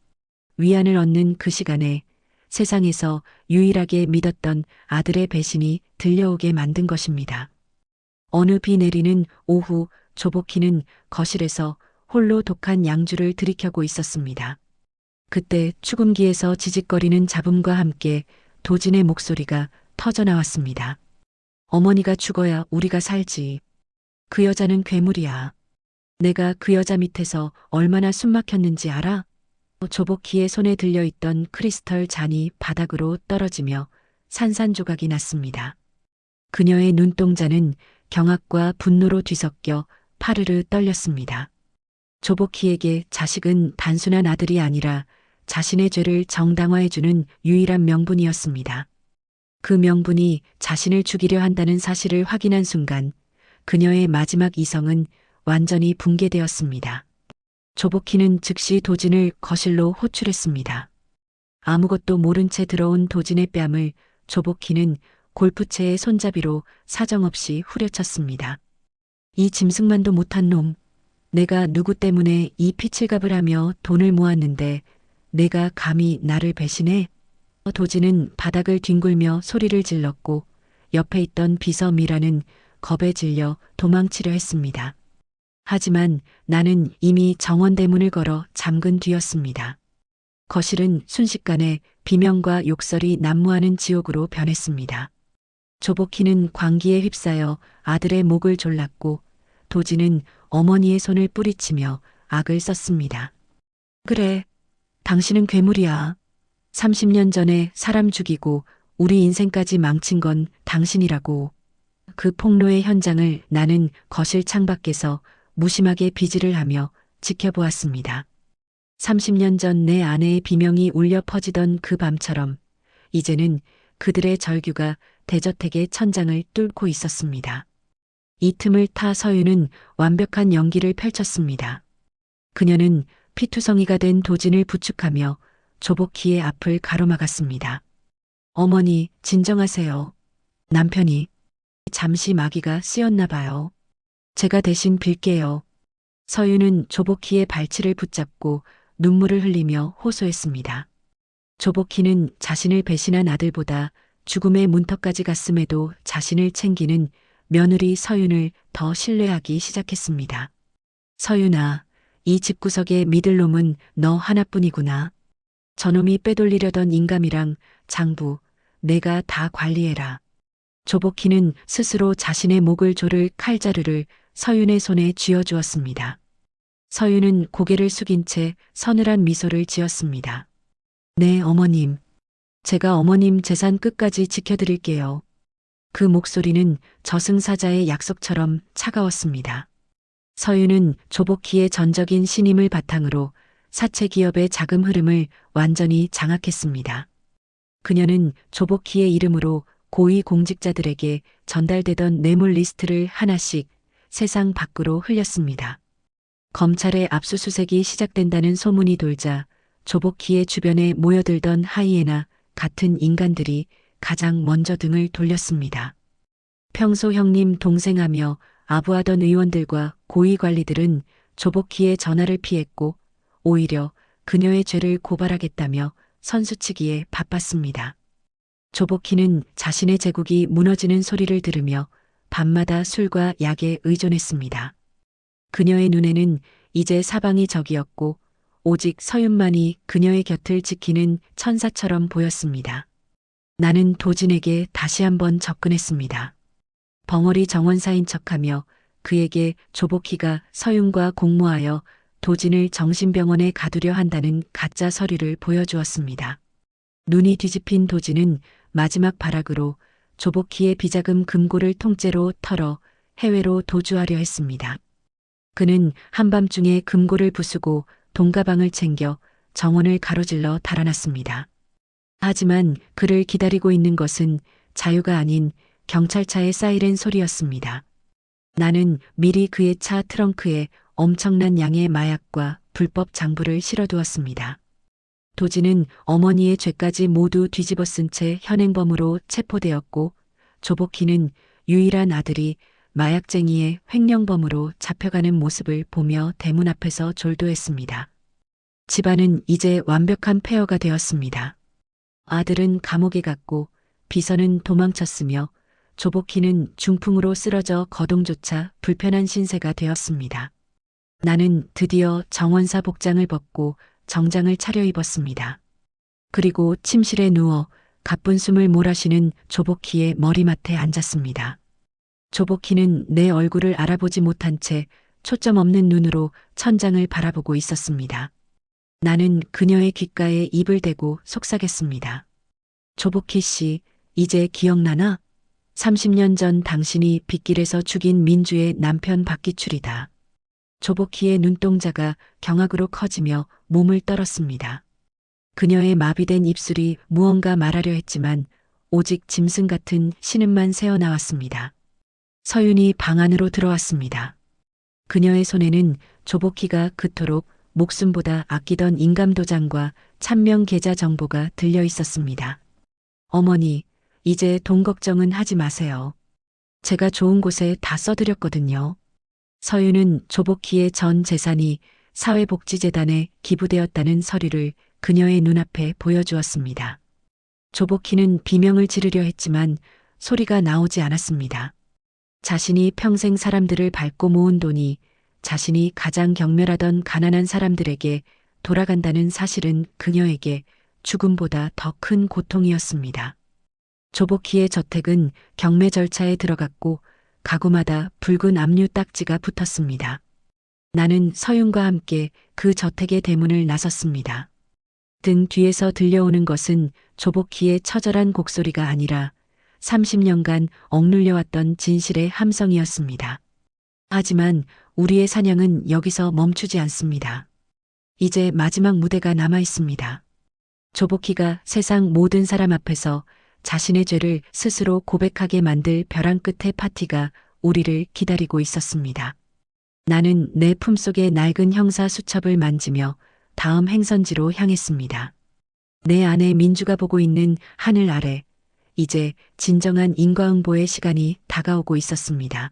위안을 얻는 그 시간에 세상에서 유일하게 믿었던 아들의 배신이 들려오게 만든 것입니다. 어느 비 내리는 오후 조복희는 거실에서 홀로 독한 양주를 들이켜고 있었습니다. 그때 추금기에서 지직거리는 잡음과 함께 도진의 목소리가 터져나왔습니다. 어머니가 죽어야 우리가 살지. 그 여자는 괴물이야. 내가 그 여자 밑에서 얼마나 숨막혔는지 알아? 조복희의 손에 들려있던 크리스털 잔이 바닥으로 떨어지며 산산조각이 났습니다. 그녀의 눈동자는 경악과 분노로 뒤섞여 파르르 떨렸습니다. 조복희에게 자식은 단순한 아들이 아니라 자신의 죄를 정당화해주는 유일한 명분이었습니다. 그 명분이 자신을 죽이려 한다는 사실을 확인한 순간 그녀의 마지막 이성은 완전히 붕괴되었습니다. 조복희는 즉시 도진을 거실로 호출했습니다. 아무것도 모른 채 들어온 도진의 뺨을 조복희는 골프채의 손잡이로 사정없이 후려쳤습니다. 이 짐승만도 못한 놈. 내가 누구 때문에 이 피칠갑을 하며 돈을 모았는데 내가 감히 나를 배신해? 도진은 바닥을 뒹굴며 소리를 질렀고 옆에 있던 비서 미라는 겁에 질려 도망치려 했습니다. 하지만 나는 이미 정원대문을 걸어 잠근 뒤였습니다. 거실은 순식간에 비명과 욕설이 난무하는 지옥으로 변했습니다. 조복희는 광기에 휩싸여 아들의 목을 졸랐고 도진은 어머니의 손을 뿌리치며 악을 썼습니다. 그래, 당신은 괴물이야. 30년 전에 사람 죽이고 우리 인생까지 망친 건 당신이라고. 그 폭로의 현장을 나는 거실 창밖에서 무심하게 비질을 하며 지켜보았습니다. 30년 전 내 아내의 비명이 울려 퍼지던 그 밤처럼 이제는 그들의 절규가 대저택의 천장을 뚫고 있었습니다. 이 틈을 타 서윤은 완벽한 연기를 펼쳤습니다. 그녀는 피투성이가 된 도진을 부축하며 조복희의 앞을 가로막았습니다. 어머니, 진정하세요. 남편이 잠시 마귀가 쓰였나 봐요. 제가 대신 빌게요. 서윤은 조복희의 발치를 붙잡고 눈물을 흘리며 호소했습니다. 조복희는 자신을 배신한 아들보다 죽음의 문턱까지 갔음에도 자신을 챙기는 며느리 서윤을 더 신뢰하기 시작했습니다. 서윤아, 이 집구석에 믿을 놈은 너 하나뿐이구나. 저놈이 빼돌리려던 인감이랑 장부, 내가 다 관리해라. 조복희는 스스로 자신의 목을 조를 칼자루를 서윤의 손에 쥐어주었습니다. 서윤은 고개를 숙인 채 서늘한 미소를 지었습니다. 네, 어머님. 제가 어머님 재산 끝까지 지켜드릴게요. 그 목소리는 저승사자의 약속처럼 차가웠습니다. 서윤은 조복희의 전적인 신임을 바탕으로 사채 기업의 자금 흐름을 완전히 장악했습니다. 그녀는 조복희의 이름으로 고위 공직자들에게 전달되던 뇌물 리스트를 하나씩 세상 밖으로 흘렸습니다. 검찰의 압수수색이 시작된다는 소문이 돌자 조복희의 주변에 모여들던 하이에나 같은 인간들이 가장 먼저 등을 돌렸습니다. 평소 형님 동생하며 아부하던 의원들과 고위 관리들은 조복희의 전화를 피했고 오히려 그녀의 죄를 고발하겠다며 선수치기에 바빴습니다. 조복희는 자신의 제국이 무너지는 소리를 들으며 밤마다 술과 약에 의존했습니다. 그녀의 눈에는 이제 사방이 적이었고 오직 서윤만이 그녀의 곁을 지키는 천사처럼 보였습니다. 나는 도진에게 다시 한번 접근했습니다. 벙어리 정원사인 척하며 그에게 조복희가 서윤과 공모하여 도진을 정신병원에 가두려 한다는 가짜 서류를 보여주었습니다. 눈이 뒤집힌 도진은 마지막 발악으로 조복희의 비자금 금고를 통째로 털어 해외로 도주하려 했습니다. 그는 한밤중에 금고를 부수고 돈가방을 챙겨 정원을 가로질러 달아났습니다. 하지만 그를 기다리고 있는 것은 자유가 아닌 경찰차의 사이렌 소리였습니다. 나는 미리 그의 차 트렁크에 엄청난 양의 마약과 불법 장부를 실어두었습니다. 도진은 어머니의 죄까지 모두 뒤집어 쓴 채 현행범으로 체포되었고 조복희는 유일한 아들이 마약쟁이의 횡령범으로 잡혀가는 모습을 보며 대문 앞에서 졸도했습니다. 집안은 이제 완벽한 폐허가 되었습니다. 아들은 감옥에 갔고 비서는 도망쳤으며 조복희는 중풍으로 쓰러져 거동조차 불편한 신세가 되었습니다. 나는 드디어 정원사 복장을 벗고 정장을 차려입었습니다. 그리고 침실에 누워 가쁜 숨을 몰아쉬는 조복희의 머리맡에 앉았습니다. 조복희는 내 얼굴을 알아보지 못한 채 초점 없는 눈으로 천장을 바라보고 있었습니다. 나는 그녀의 귓가에 입을 대고 속삭였습니다. 조복희 씨, 이제 기억나나? 30년 전 당신이 빗길에서 죽인 민주의 남편 박기출이다. 조복희의 눈동자가 경악으로 커지며 몸을 떨었습니다. 그녀의 마비된 입술이 무언가 말하려 했지만 오직 짐승 같은 신음만 새어나왔습니다. 서윤이 방 안으로 들어왔습니다. 그녀의 손에는 조복희가 그토록 목숨보다 아끼던 인감도장과 찬명 계좌 정보가 들려 있었습니다. 어머니, 이제 돈 걱정은 하지 마세요. 제가 좋은 곳에 다 써드렸거든요. 서윤은 조복희의 전 재산이 사회복지재단에 기부되었다는 서류를 그녀의 눈앞에 보여주었습니다. 조복희는 비명을 지르려 했지만 소리가 나오지 않았습니다. 자신이 평생 사람들을 밟고 모은 돈이 자신이 가장 경멸하던 가난한 사람들에게 돌아간다는 사실은 그녀에게 죽음보다 더 큰 고통이었습니다. 조복희의 저택은 경매 절차에 들어갔고 가구마다 붉은 압류 딱지가 붙었습니다. 나는 서윤과 함께 그 저택의 대문을 나섰습니다. 등 뒤에서 들려오는 것은 조복희의 처절한 곡소리가 아니라 30년간 억눌려왔던 진실의 함성이었습니다. 하지만 우리의 사냥은 여기서 멈추지 않습니다. 이제 마지막 무대가 남아 있습니다. 조복희가 세상 모든 사람 앞에서 자신의 죄를 스스로 고백하게 만들 벼랑 끝의 파티가 우리를 기다리고 있었습니다. 나는 내 품속의 낡은 형사 수첩을 만지며 다음 행선지로 향했습니다. 내 안에 민주가 보고 있는 하늘 아래 이제 진정한 인과응보의 시간이 다가오고 있었습니다.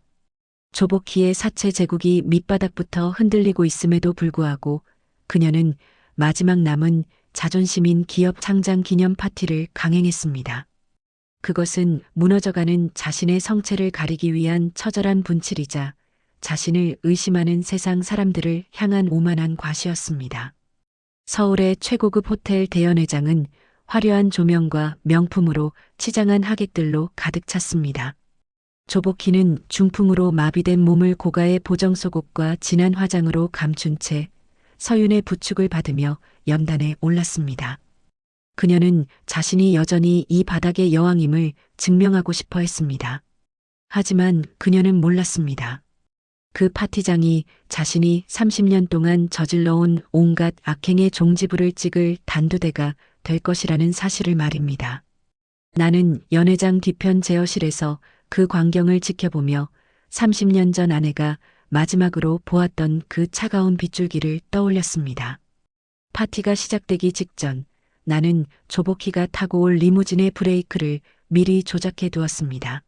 조복희의 사체 제국이 밑바닥부터 흔들리고 있음에도 불구하고 그녀는 마지막 남은 자존심인 기업 창장 기념 파티를 강행했습니다. 그것은 무너져가는 자신의 성체를 가리기 위한 처절한 분칠이자 자신을 의심하는 세상 사람들을 향한 오만한 과시였습니다. 서울의 최고급 호텔 대연회장은 화려한 조명과 명품으로 치장한 하객들로 가득 찼습니다. 조복희는 중풍으로 마비된 몸을 고가의 보정 속옷과 진한 화장으로 감춘 채 서윤의 부축을 받으며 연단에 올랐습니다. 그녀는 자신이 여전히 이 바닥의 여왕임을 증명하고 싶어 했습니다. 하지만 그녀는 몰랐습니다. 그 파티장이 자신이 30년 동안 저질러온 온갖 악행의 종지부를 찍을 단두대가 될 것이라는 사실을 말입니다. 나는 연회장 뒤편 제어실에서 그 광경을 지켜보며 30년 전 아내가 마지막으로 보았던 그 차가운 빗줄기를 떠올렸습니다. 파티가 시작되기 직전 나는 조복희가 타고 올 리무진의 브레이크를 미리 조작해 두었습니다.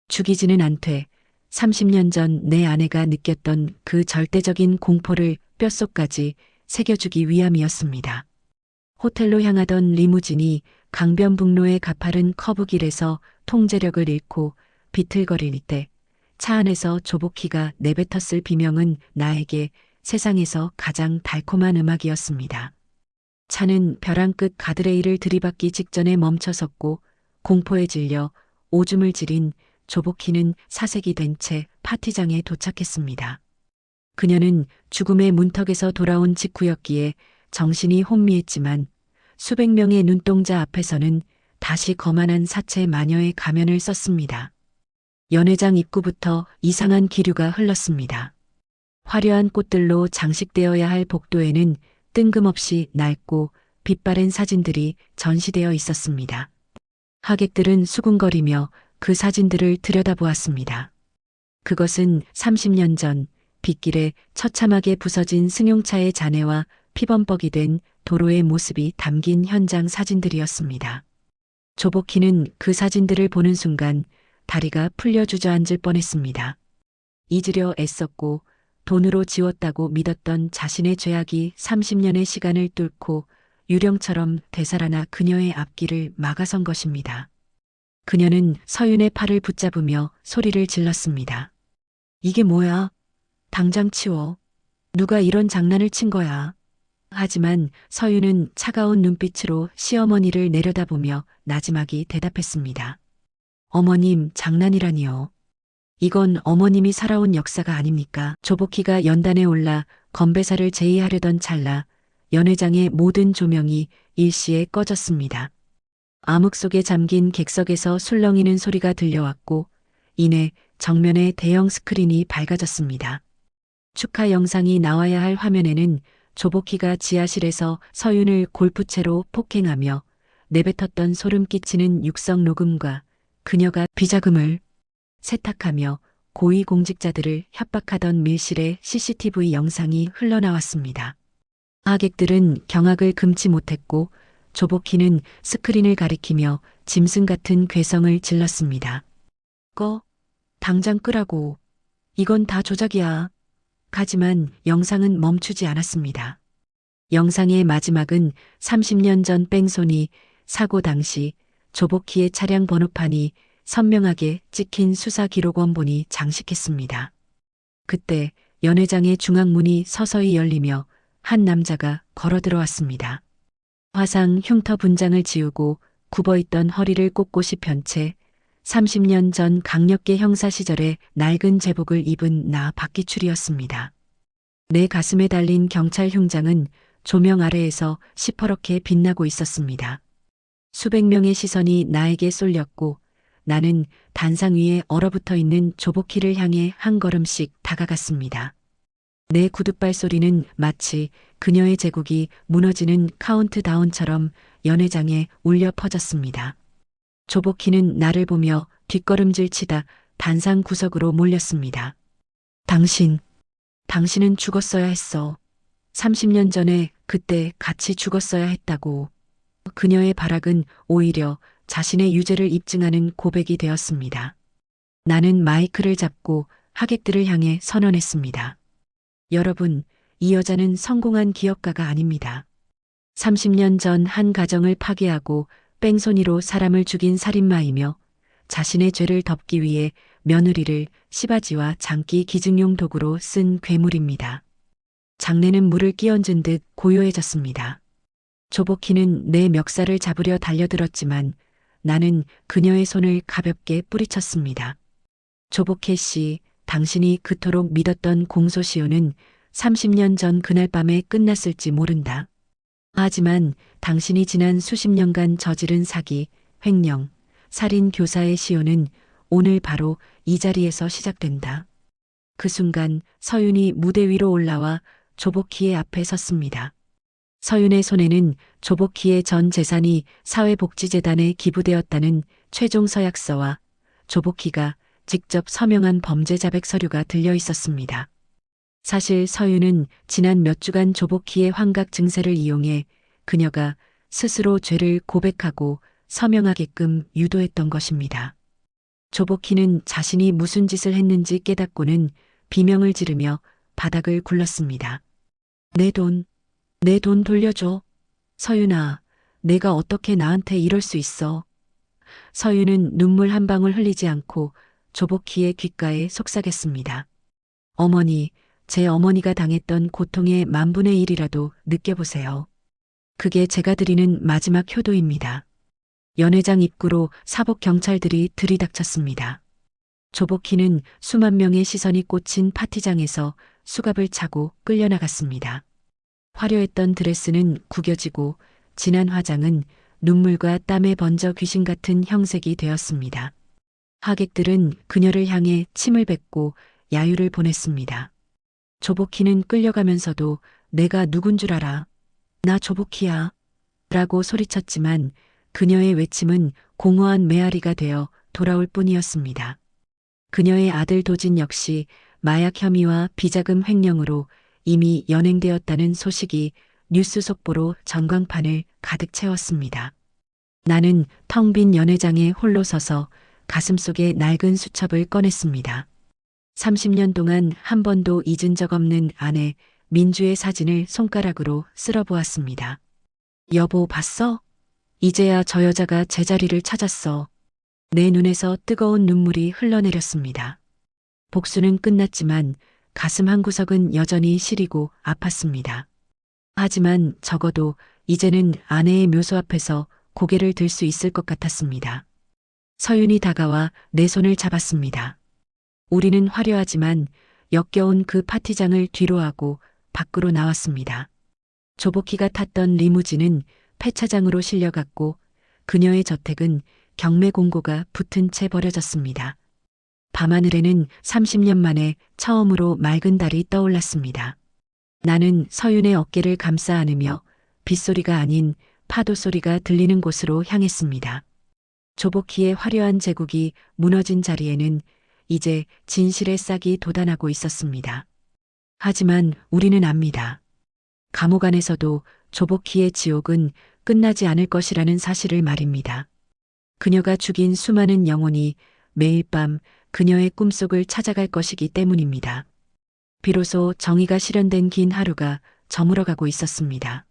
죽이지는 않되 30년 전 내 아내가 느꼈던 그 절대적인 공포를 뼛속까지 새겨주기 위함이었습니다. 호텔로 향하던 리무진이 강변북로의 가파른 커브길에서 통제력을 잃고 비틀거릴 때 차 안에서 조복희가 내뱉었을 비명은 나에게 세상에서 가장 달콤한 음악이었습니다. 차는 벼랑 끝 가드레일을 들이받기 직전에 멈춰섰고 공포에 질려 오줌을 지린 조복희는 사색이 된 채 파티장에 도착했습니다. 그녀는 죽음의 문턱에서 돌아온 직후였기에 정신이 혼미했지만 수백 명의 눈동자 앞에서는 다시 거만한 사체 마녀의 가면을 썼습니다. 연회장 입구부터 이상한 기류가 흘렀습니다. 화려한 꽃들로 장식되어야 할 복도에는 뜬금없이 낡고 빛바랜 사진들이 전시되어 있었습니다. 하객들은 수군거리며 그 사진들을 들여다보았습니다. 그것은 30년 전 빗길에 처참하게 부서진 승용차의 잔해와 피범벅이 된 도로의 모습이 담긴 현장 사진들이었습니다. 조복희는 그 사진들을 보는 순간 다리가 풀려 주저앉을 뻔했습니다. 잊으려 애썼고 돈으로 지웠다고 믿었던 자신의 죄악이 30년의 시간을 뚫고 유령처럼 되살아나 그녀의 앞길을 막아선 것입니다. 그녀는 서윤의 팔을 붙잡으며 소리를 질렀습니다. 이게 뭐야? 당장 치워. 누가 이런 장난을 친 거야? 하지만 서윤은 차가운 눈빛으로 시어머니를 내려다보며 나지막이 대답했습니다. 어머님, 장난이라니요. 이건 어머님이 살아온 역사가 아닙니까? 조복희가 연단에 올라 건배사를 제의하려던 찰나 연회장의 모든 조명이 일시에 꺼졌습니다. 암흑 속에 잠긴 객석에서 술렁이는 소리가 들려왔고 이내 정면의 대형 스크린이 밝아졌습니다. 축하 영상이 나와야 할 화면에는 조복희가 지하실에서 서윤을 골프채로 폭행하며 내뱉었던 소름 끼치는 육성 녹음과 그녀가 비자금을 세탁하며 고위공직자들을 협박하던 밀실의 CCTV 영상이 흘러나왔습니다. 하객들은 경악을 금치 못했고 조복희는 스크린을 가리키며 짐승 같은 괴성을 질렀습니다. 꺼. 당장 끄라고. 이건 다 조작이야. 하지만 영상은 멈추지 않았습니다. 영상의 마지막은 30년 전 뺑소니 사고 당시 조복희의 차량 번호판이 선명하게 찍힌 수사 기록 원본이 장식했습니다. 그때 연회장의 중앙문이 서서히 열리며 한 남자가 걸어 들어왔습니다. 화상 흉터 분장을 지우고 굽어있던 허리를 꼿꼿이 편 채 30년 전 강력계 형사 시절의 낡은 제복을 입은 나 박기출이었습니다. 내 가슴에 달린 경찰 흉장은 조명 아래에서 시퍼렇게 빛나고 있었습니다. 수백 명의 시선이 나에게 쏠렸고 나는 단상 위에 얼어붙어 있는 조복희를 향해 한 걸음씩 다가갔습니다. 내 구둣발 소리는 마치 그녀의 제국이 무너지는 카운트다운처럼 연회장에 울려 퍼졌습니다. 조복희는 나를 보며 뒷걸음질 치다 단상 구석으로 몰렸습니다. 당신은 죽었어야 했어. 30년 전에 그때 같이 죽었어야 했다고. 그녀의 발악은 오히려 자신의 유죄를 입증하는 고백이 되었습니다. 나는 마이크를 잡고 하객들을 향해 선언했습니다. 여러분, 이 여자는 성공한 기업가가 아닙니다. 30년 전 한 가정을 파괴하고 뺑소니로 사람을 죽인 살인마이며 자신의 죄를 덮기 위해 며느리를 시바지와 장기 기증용 도구로 쓴 괴물입니다. 장내는 물을 끼얹은 듯 고요해졌습니다. 조복희는 내 멱살을 잡으려 달려들었지만 나는 그녀의 손을 가볍게 뿌리쳤습니다. 조복희 씨, 당신이 그토록 믿었던 공소시효는 30년 전 그날 밤에 끝났을지 모른다. 하지만 당신이 지난 수십 년간 저지른 사기, 횡령, 살인 교사의 시효는 오늘 바로 이 자리에서 시작된다. 그 순간 서윤이 무대 위로 올라와 조복희의 앞에 섰습니다. 서윤의 손에는 조복희의 전 재산이 사회복지재단에 기부되었다는 최종 서약서와 조복희가 직접 서명한 범죄 자백 서류가 들려 있었습니다. 사실 서윤은 지난 몇 주간 조복희의 환각 증세를 이용해 그녀가 스스로 죄를 고백하고 서명하게끔 유도했던 것입니다. 조복희는 자신이 무슨 짓을 했는지 깨닫고는 비명을 지르며 바닥을 굴렀습니다. 내 돈 돌려줘. 서윤아, 내가 어떻게 나한테 이럴 수 있어. 서윤은 눈물 한 방울 흘리지 않고 조복희의 귓가에 속삭였습니다. 어머니, 제 어머니가 당했던 고통의 10,000분의 1이라도 느껴보세요. 그게 제가 드리는 마지막 효도입니다. 연회장 입구로 사복 경찰들이 들이닥쳤습니다. 조복희는 수만 명의 시선이 꽂힌 파티장에서 수갑을 차고 끌려나갔습니다. 화려했던 드레스는 구겨지고 진한 화장은 눈물과 땀에 번져 귀신 같은 형색이 되었습니다. 하객들은 그녀를 향해 침을 뱉고 야유를 보냈습니다. 조복희는 끌려가면서도 내가 누군 줄 알아? 나 조복희야. 라고 소리쳤지만 그녀의 외침은 공허한 메아리가 되어 돌아올 뿐이었습니다. 그녀의 아들 도진 역시 마약 혐의와 비자금 횡령으로 이미 연행되었다는 소식이 뉴스 속보로 전광판을 가득 채웠습니다. 나는 텅 빈 연회장에 홀로 서서 가슴속에 낡은 수첩을 꺼냈습니다. 30년 동안 한 번도 잊은 적 없는 아내 민주의 사진을 손가락으로 쓸어보았습니다. 여보, 봤어? 이제야 저 여자가 제자리를 찾았어. 내 눈에서 뜨거운 눈물이 흘러내렸습니다. 복수는 끝났지만 가슴 한구석은 여전히 시리고 아팠습니다. 하지만 적어도 이제는 아내의 묘소 앞에서 고개를 들 수 있을 것 같았습니다. 서윤이 다가와 내 손을 잡았습니다. 우리는 화려하지만 역겨운 그 파티장을 뒤로하고 밖으로 나왔습니다. 조복희가 탔던 리무진은 폐차장으로 실려갔고 그녀의 저택은 경매 공고가 붙은 채 버려졌습니다. 밤하늘에는 30년 만에 처음으로 맑은 달이 떠올랐습니다. 나는 서윤의 어깨를 감싸 안으며 빗소리가 아닌 파도 소리가 들리는 곳으로 향했습니다. 조복희의 화려한 제국이 무너진 자리에는 이제 진실의 싹이 돋아나고 있었습니다. 하지만 우리는 압니다. 감옥 안에서도 조복희의 지옥은 끝나지 않을 것이라는 사실을 말입니다. 그녀가 죽인 수많은 영혼이 매일 밤 그녀의 꿈속을 찾아갈 것이기 때문입니다. 비로소 정의가 실현된 긴 하루가 저물어가고 있었습니다.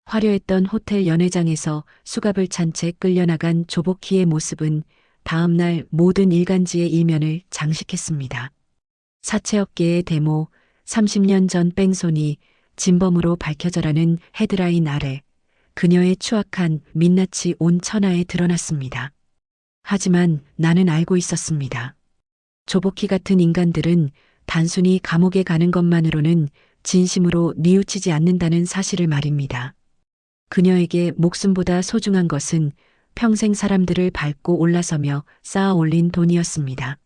화려했던 호텔 연회장에서 수갑을 찬 채 끌려나간 조복희의 모습은 다음날 모든 일간지의 일면을 장식했습니다. 사채업계의 데모, 30년 전 뺑소니, 진범으로 밝혀져라는 헤드라인 아래 그녀의 추악한 민낯이 온 천하에 드러났습니다. 하지만 나는 알고 있었습니다. 조복희 같은 인간들은 단순히 감옥에 가는 것만으로는 진심으로 뉘우치지 않는다는 사실을 말입니다. 그녀에게 목숨보다 소중한 것은 평생 사람들을 밟고 올라서며 쌓아 올린 돈이었습니다.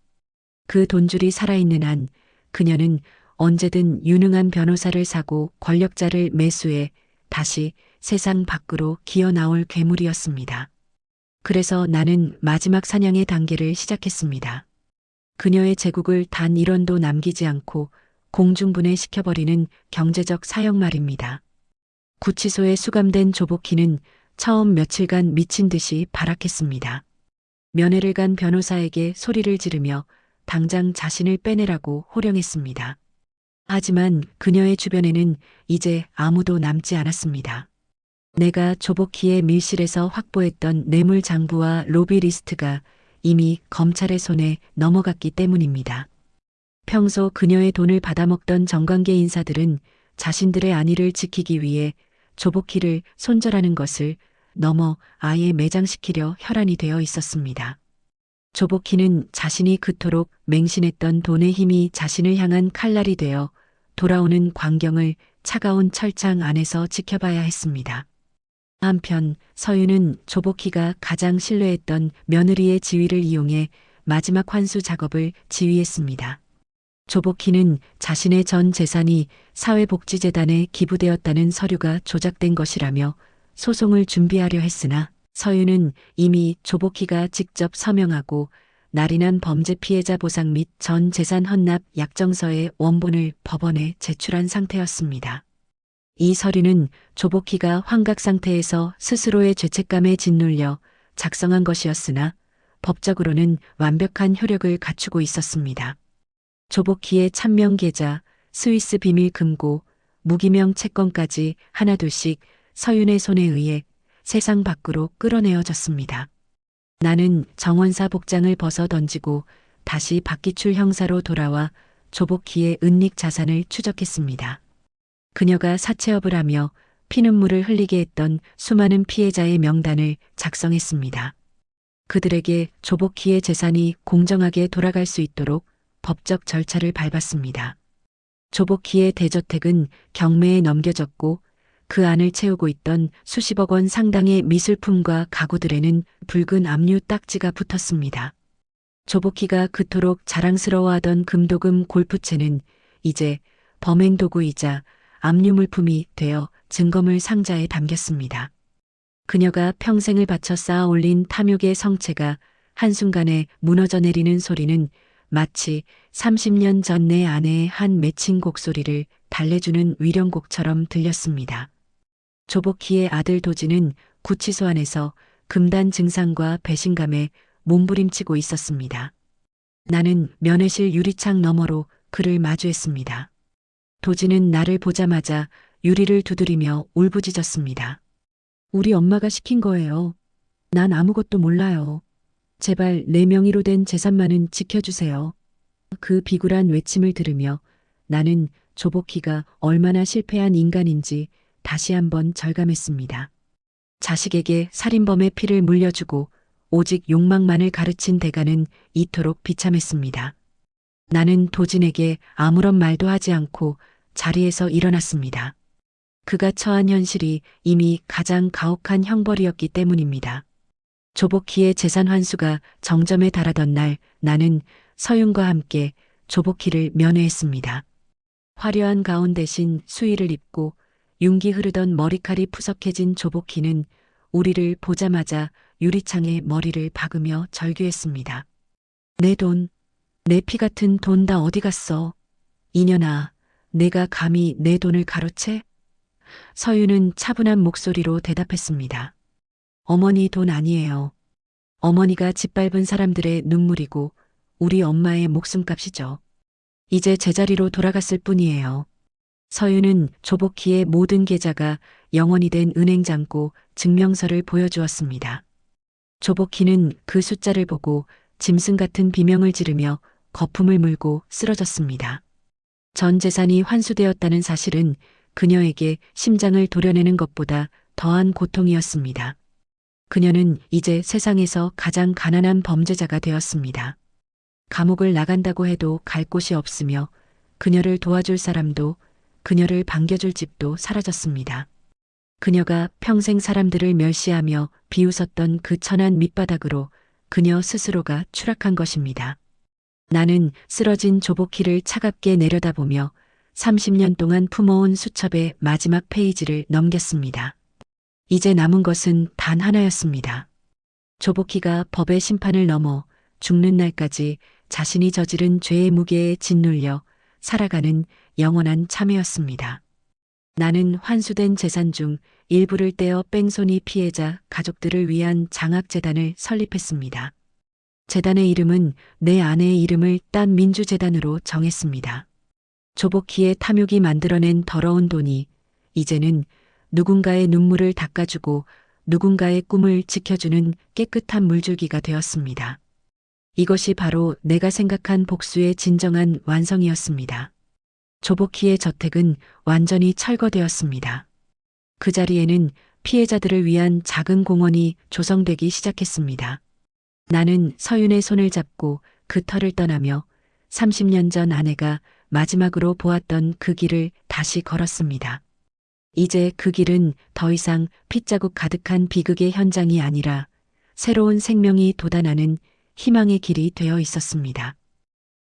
그 돈줄이 살아있는 한 그녀는 언제든 유능한 변호사를 사고 권력자를 매수해 다시 세상 밖으로 기어 나올 괴물이었습니다. 그래서 나는 마지막 사냥의 단계를 시작했습니다. 그녀의 제국을 단 1원도 남기지 않고 공중분해시켜버리는 경제적 사형 말입니다. 구치소에 수감된 조복희는 처음 며칠간 미친 듯이 발악했습니다. 면회를 간 변호사에게 소리를 지르며 당장 자신을 빼내라고 호령했습니다. 하지만 그녀의 주변에는 이제 아무도 남지 않았습니다. 내가 조복희의 밀실에서 확보했던 뇌물 장부와 로비 리스트가 이미 검찰의 손에 넘어갔기 때문입니다. 평소 그녀의 돈을 받아먹던 정관계 인사들은 자신들의 안위를 지키기 위해 조복희를 손절하는 것을 넘어 아예 매장시키려 혈안이 되어 있었습니다. 조복희는 자신이 그토록 맹신했던 돈의 힘이 자신을 향한 칼날이 되어 돌아오는 광경을 차가운 철창 안에서 지켜봐야 했습니다. 한편 서윤은 조복희가 가장 신뢰했던 며느리의 지위를 이용해 마지막 환수 작업을 지휘했습니다. 조복희는 자신의 전 재산이 사회복지재단에 기부되었다는 서류가 조작된 것이라며 소송을 준비하려 했으나 서윤은 이미 조복희가 직접 서명하고 날인한 범죄 피해자 보상 및 전 재산 헌납 약정서의 원본을 법원에 제출한 상태였습니다. 이 서류는 조복희가 환각 상태에서 스스로의 죄책감에 짓눌려 작성한 것이었으나 법적으로는 완벽한 효력을 갖추고 있었습니다. 조복희의 참명 계좌, 스위스 비밀 금고, 무기명 채권까지 하나둘씩 서윤의 손에 의해 세상 밖으로 끌어내어졌습니다. 나는 정원사 복장을 벗어 던지고 다시 박기출 형사로 돌아와 조복희의 은닉 자산을 추적했습니다. 그녀가 사채업을 하며 피눈물을 흘리게 했던 수많은 피해자의 명단을 작성했습니다. 그들에게 조복희의 재산이 공정하게 돌아갈 수 있도록 법적 절차를 밟았습니다. 조복희의 대저택은 경매에 넘겨졌고 그 안을 채우고 있던 수십억 원 상당의 미술품과 가구들에는 붉은 압류 딱지가 붙었습니다. 조복희가 그토록 자랑스러워하던 금도금 골프채는 이제 범행 도구이자 압류 물품이 되어 증거물 상자에 담겼습니다. 그녀가 평생을 바쳐 쌓아 올린 탐욕의 성체가 한순간에 무너져 내리는 소리는 마치 30년 전 내 아내의 한 맺힌 곡소리를 달래주는 위령곡처럼 들렸습니다. 조복희의 아들 도진은 구치소 안에서 금단 증상과 배신감에 몸부림치고 있었습니다. 나는 면회실 유리창 너머로 그를 마주했습니다. 도진은 나를 보자마자 유리를 두드리며 울부짖었습니다. 우리 엄마가 시킨 거예요. 난 아무것도 몰라요. 제발 내 명의로 된 재산만은 지켜주세요. 그 비굴한 외침을 들으며 나는 조복희가 얼마나 실패한 인간인지 다시 한번 절감했습니다. 자식에게 살인범의 피를 물려주고 오직 욕망만을 가르친 대가는 이토록 비참했습니다. 나는 도진에게 아무런 말도 하지 않고 자리에서 일어났습니다. 그가 처한 현실이 이미 가장 가혹한 형벌이었기 때문입니다. 조복희의 재산 환수가 정점에 달하던 날 나는 서윤과 함께 조복희를 면회했습니다. 화려한 가운 대신 수의를 입고 윤기 흐르던 머리칼이 푸석해진 조복희는 우리를 보자마자 유리창에 머리를 박으며 절규했습니다. 내 돈, 내 피 같은 돈 다 어디 갔어? 이년아, 내가 감히 내 돈을 가로채? 서윤은 차분한 목소리로 대답했습니다. 어머니 돈 아니에요. 어머니가 짓밟은 사람들의 눈물이고 우리 엄마의 목숨값이죠. 이제 제자리로 돌아갔을 뿐이에요. 서윤은 조복희의 모든 계좌가 영원이 된 은행 잔고 증명서를 보여주었습니다. 조복희는 그 숫자를 보고 짐승 같은 비명을 지르며 거품을 물고 쓰러졌습니다. 전 재산이 환수되었다는 사실은 그녀에게 심장을 도려내는 것보다 더한 고통이었습니다. 그녀는 이제 세상에서 가장 가난한 범죄자가 되었습니다. 감옥을 나간다고 해도 갈 곳이 없으며 그녀를 도와줄 사람도 그녀를 반겨줄 집도 사라졌습니다. 그녀가 평생 사람들을 멸시하며 비웃었던 그 천한 밑바닥으로 그녀 스스로가 추락한 것입니다. 나는 쓰러진 조복희를 차갑게 내려다보며 30년 동안 품어온 수첩의 마지막 페이지를 넘겼습니다. 이제 남은 것은 단 하나였습니다. 조복희가 법의 심판을 넘어 죽는 날까지 자신이 저지른 죄의 무게에 짓눌려 살아가는 영원한 참회였습니다. 나는 환수된 재산 중 일부를 떼어 뺑소니 피해자 가족들을 위한 장학재단을 설립했습니다. 재단의 이름은 내 아내의 이름을 딴 민주재단으로 정했습니다. 조복희의 탐욕이 만들어낸 더러운 돈이 이제는 누군가의 눈물을 닦아주고 누군가의 꿈을 지켜주는 깨끗한 물줄기가 되었습니다. 이것이 바로 내가 생각한 복수의 진정한 완성이었습니다. 조복희의 저택은 완전히 철거되었습니다. 그 자리에는 피해자들을 위한 작은 공원이 조성되기 시작했습니다. 나는 서윤의 손을 잡고 그 터를 떠나며 30년 전 아내가 마지막으로 보았던 그 길을 다시 걸었습니다. 이제 그 길은 더 이상 핏자국 가득한 비극의 현장이 아니라 새로운 생명이 돋아나는 희망의 길이 되어 있었습니다.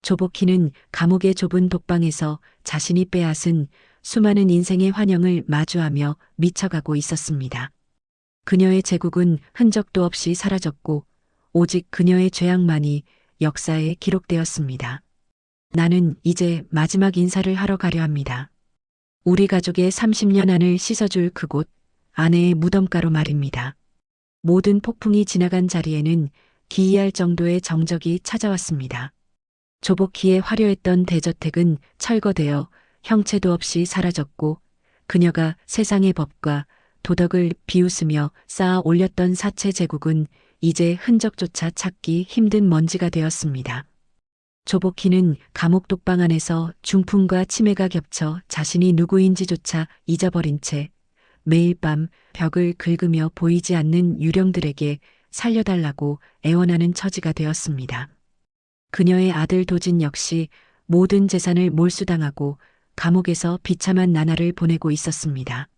조복희는 감옥의 좁은 독방에서 자신이 빼앗은 수많은 인생의 환영을 마주하며 미쳐가고 있었습니다. 그녀의 제국은 흔적도 없이 사라졌고 오직 그녀의 죄악만이 역사에 기록되었습니다. 나는 이제 마지막 인사를 하러 가려 합니다. 우리 가족의 30년 안을 씻어줄 그곳, 아내의 무덤가로 말입니다. 모든 폭풍이 지나간 자리에는 기이할 정도의 정적이 찾아왔습니다. 조복희의 화려했던 대저택은 철거되어 형체도 없이 사라졌고 그녀가 세상의 법과 도덕을 비웃으며 쌓아 올렸던 사체 제국은 이제 흔적조차 찾기 힘든 먼지가 되었습니다. 조복희는 감옥 독방 안에서 중풍과 치매가 겹쳐 자신이 누구인지조차 잊어버린 채 매일 밤 벽을 긁으며 보이지 않는 유령들에게 살려달라고 애원하는 처지가 되었습니다. 그녀의 아들 도진 역시 모든 재산을 몰수당하고 감옥에서 비참한 나날을 보내고 있었습니다.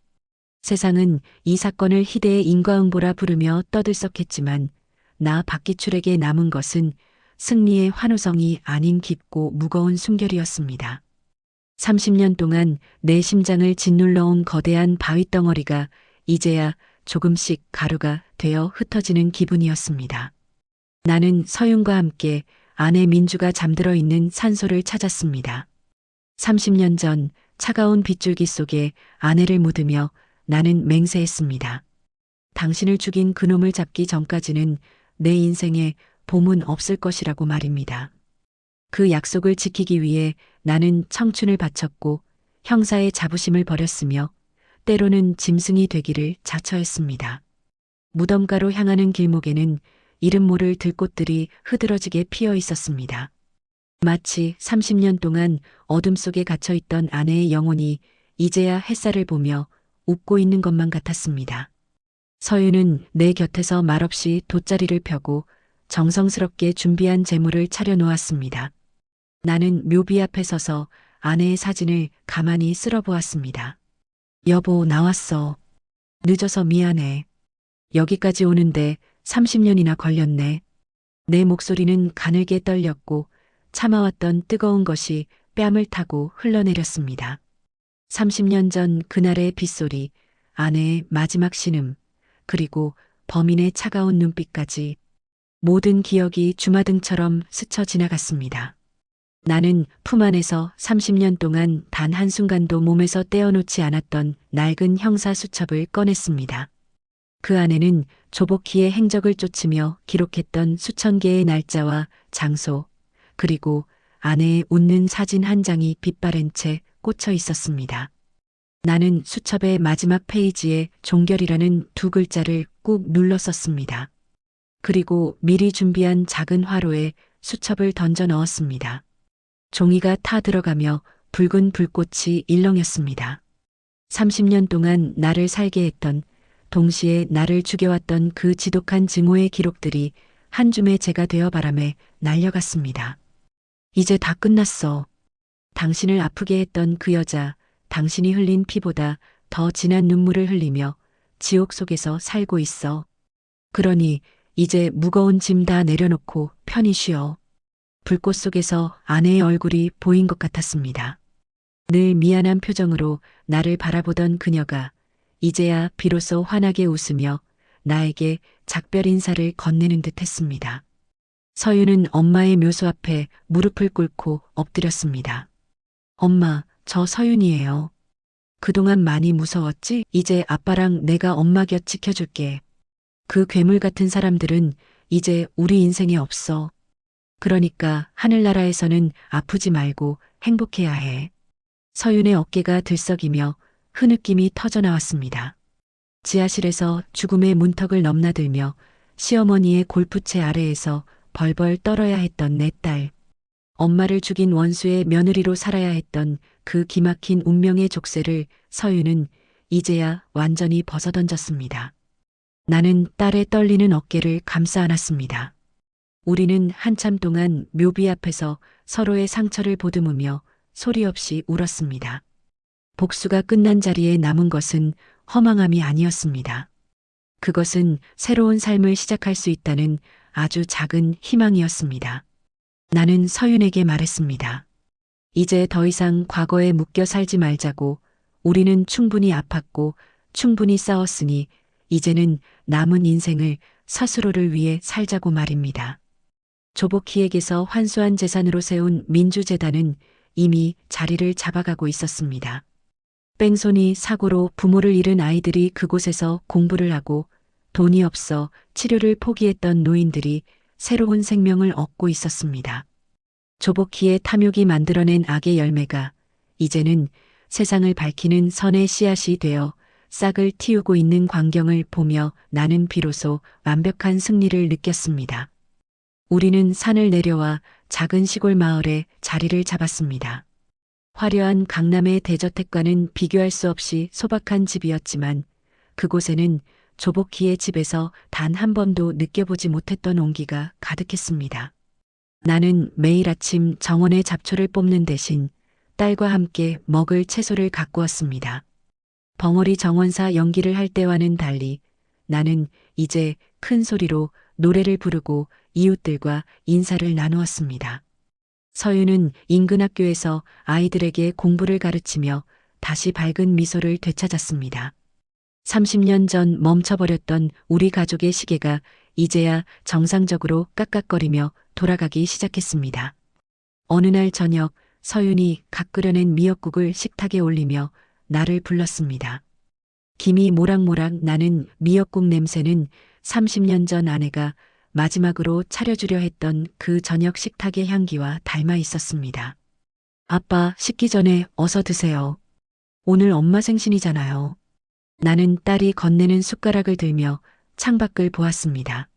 세상은 이 사건을 희대의 인과응보라 부르며 떠들썩했지만 나 박기출에게 남은 것은 승리의 환호성이 아닌 깊고 무거운 숨결이었습니다. 30년 동안 내 심장을 짓눌러온 거대한 바위덩어리가 이제야 조금씩 가루가 되어 흩어지는 기분이었습니다. 나는 서윤과 함께 아내 민주가 잠들어 있는 산소를 찾았습니다. 30년 전 차가운 빗줄기 속에 아내를 묻으며 나는 맹세했습니다. 당신을 죽인 그놈을 잡기 전까지는 내 인생에 봄은 없을 것이라고 말입니다. 그 약속을 지키기 위해 나는 청춘을 바쳤고 형사의 자부심을 버렸으며 때로는 짐승이 되기를 자처했습니다. 무덤가로 향하는 길목에는 이름 모를 들꽃들이 흐드러지게 피어 있었습니다. 마치 30년 동안 어둠 속에 갇혀있던 아내의 영혼이 이제야 햇살을 보며 웃고 있는 것만 같았습니다. 서윤은 내 곁에서 말없이 돗자리를 펴고 정성스럽게 준비한 재물을 차려놓았습니다. 나는 묘비 앞에 서서 아내의 사진을 가만히 쓸어보았습니다. 여보, 나왔어. 늦어서 미안해. 여기까지 오는데 30년이나 걸렸네. 내 목소리는 가늘게 떨렸고 참아왔던 뜨거운 것이 뺨을 타고 흘러내렸습니다. 30년 전 그날의 빗소리, 아내의 마지막 신음, 그리고 범인의 차가운 눈빛까지 모든 기억이 주마등처럼 스쳐 지나갔습니다. 나는 품 안에서 30년 동안 단 한순간도 몸에서 떼어놓지 않았던 낡은 형사 수첩을 꺼냈습니다. 그 안에는 조복희의 행적을 쫓으며 기록했던 수천 개의 날짜와 장소, 그리고 아내의 웃는 사진 한 장이 빛바랜 채 꽂혀 있었습니다. 나는 수첩의 마지막 페이지에 종결이라는 두 글자를 꾹 눌러 썼습니다. 그리고 미리 준비한 작은 화로에 수첩을 던져 넣었습니다. 종이가 타 들어가며 붉은 불꽃이 일렁였습니다. 30년 동안 나를 살게 했던, 동시에 나를 죽여왔던 그 지독한 증오의 기록들이 한 줌의 재가 되어 바람에 날려갔습니다. 이제 다 끝났어. 당신을 아프게 했던 그 여자, 당신이 흘린 피보다 더 진한 눈물을 흘리며 지옥 속에서 살고 있어. 그러니 이제 무거운 짐 다 내려놓고 편히 쉬어. 불꽃 속에서 아내의 얼굴이 보인 것 같았습니다. 늘 미안한 표정으로 나를 바라보던 그녀가 이제야 비로소 환하게 웃으며 나에게 작별 인사를 건네는 듯 했습니다. 서유는 엄마의 묘소 앞에 무릎을 꿇고 엎드렸습니다. 엄마, 저 서윤이에요. 그동안 많이 무서웠지? 이제 아빠랑 내가 엄마 곁 지켜줄게. 그 괴물 같은 사람들은 이제 우리 인생에 없어. 그러니까 하늘나라에서는 아프지 말고 행복해야 해. 서윤의 어깨가 들썩이며 흐느낌이 터져나왔습니다. 지하실에서 죽음의 문턱을 넘나들며 시어머니의 골프채 아래에서 벌벌 떨어야 했던 내 딸. 엄마를 죽인 원수의 며느리로 살아야 했던 그 기막힌 운명의 족쇄를 서윤은 이제야 완전히 벗어던졌습니다. 나는 딸의 떨리는 어깨를 감싸 안았습니다. 우리는 한참 동안 묘비 앞에서 서로의 상처를 보듬으며 소리 없이 울었습니다. 복수가 끝난 자리에 남은 것은 허망함이 아니었습니다. 그것은 새로운 삶을 시작할 수 있다는 아주 작은 희망이었습니다. 나는 서윤에게 말했습니다. 이제 더 이상 과거에 묶여 살지 말자고. 우리는 충분히 아팠고 충분히 싸웠으니 이제는 남은 인생을 스스로를 위해 살자고 말입니다. 조복희에게서 환수한 재산으로 세운 민주재단은 이미 자리를 잡아가고 있었습니다. 뺑소니 사고로 부모를 잃은 아이들이 그곳에서 공부를 하고 돈이 없어 치료를 포기했던 노인들이 새로운 생명을 얻고 있었습니다. 조복희의 탐욕이 만들어낸 악의 열매가 이제는 세상을 밝히는 선의 씨앗이 되어 싹을 틔우고 있는 광경을 보며 나는 비로소 완벽한 승리를 느꼈습니다. 우리는 산을 내려와 작은 시골 마을에 자리를 잡았습니다. 화려한 강남의 대저택과는 비교할 수 없이 소박한 집이었지만 그곳에는 조복희의 집에서 단 한 번도 느껴보지 못했던 온기가 가득했습니다. 나는 매일 아침 정원의 잡초를 뽑는 대신 딸과 함께 먹을 채소를 가꾸었습니다. 벙어리 정원사 연기를 할 때와는 달리 나는 이제 큰 소리로 노래를 부르고 이웃들과 인사를 나누었습니다. 서윤은 인근 학교에서 아이들에게 공부를 가르치며 다시 밝은 미소를 되찾았습니다. 30년 전 멈춰버렸던 우리 가족의 시계가 이제야 정상적으로 깍깍거리며 돌아가기 시작했습니다. 어느 날 저녁 서윤이 각 끓여낸 미역국을 식탁에 올리며 나를 불렀습니다. 김이 모락모락 나는 미역국 냄새는 30년 전 아내가 마지막으로 차려주려 했던 그 저녁 식탁의 향기와 닮아 있었습니다. 아빠, 식기 전에 어서 드세요. 오늘 엄마 생신이잖아요. 나는 딸이 건네는 숟가락을 들며 창밖을 보았습니다.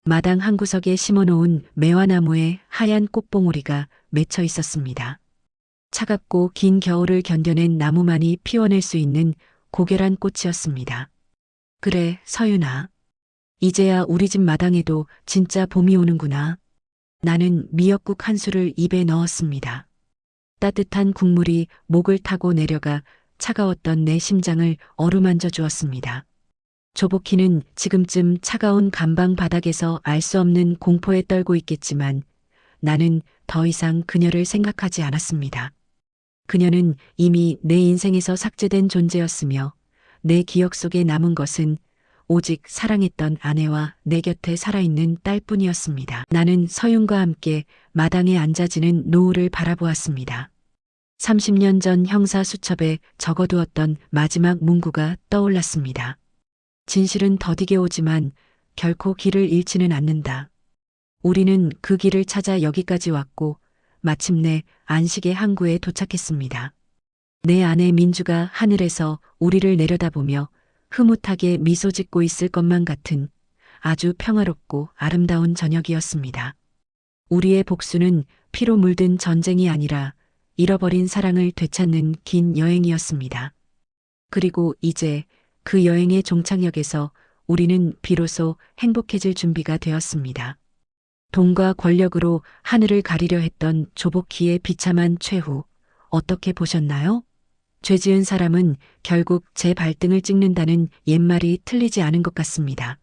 마당 한구석에 심어놓은 매화나무에 하얀 꽃봉오리가 맺혀 있었습니다. 차갑고 긴 겨울을 견뎌낸 나무만이 피워낼 수 있는 고결한 꽃이었습니다. 그래, 서윤아. 이제야 우리 집 마당에도 진짜 봄이 오는구나. 나는 미역국 한 술을 입에 넣었습니다. 따뜻한 국물이 목을 타고 내려가 차가웠던 내 심장을 어루만져 주었습니다. 조복희는 지금쯤 차가운 감방 바닥에서 알 수 없는 공포에 떨고 있겠지만 나는 더 이상 그녀를 생각하지 않았습니다. 그녀는 이미 내 인생에서 삭제된 존재였으며 내 기억 속에 남은 것은 오직 사랑했던 아내와 내 곁에 살아있는 딸뿐이었습니다. 나는 서윤과 함께 마당에 앉아지는 노을을 바라보았습니다. 30년 전 형사 수첩에 적어두었던 마지막 문구가 떠올랐습니다. 진실은 더디게 오지만 결코 길을 잃지는 않는다. 우리는 그 길을 찾아 여기까지 왔고 마침내 안식의 항구에 도착했습니다. 내 아내 민주가 하늘에서 우리를 내려다보며 흐뭇하게 미소 짓고 있을 것만 같은 아주 평화롭고 아름다운 저녁이었습니다. 우리의 복수는 피로 물든 전쟁이 아니라 잃어버린 사랑을 되찾는 긴 여행이었습니다. 그리고 이제 그 여행의 종착역에서 우리는 비로소 행복해질 준비가 되었습니다. 돈과 권력으로 하늘을 가리려 했던 조복희의 비참한 최후, 어떻게 보셨나요? 죄 지은 사람은 결국 제 발등을 찍는다는 옛말이 틀리지 않은 것 같습니다.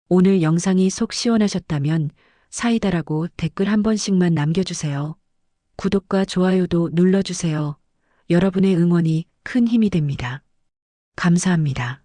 오늘 영상이 속 시원하셨다면 사이다라고 댓글 한 번씩만 남겨주세요. 구독과 좋아요도 눌러주세요. 여러분의 응원이 큰 힘이 됩니다. 감사합니다.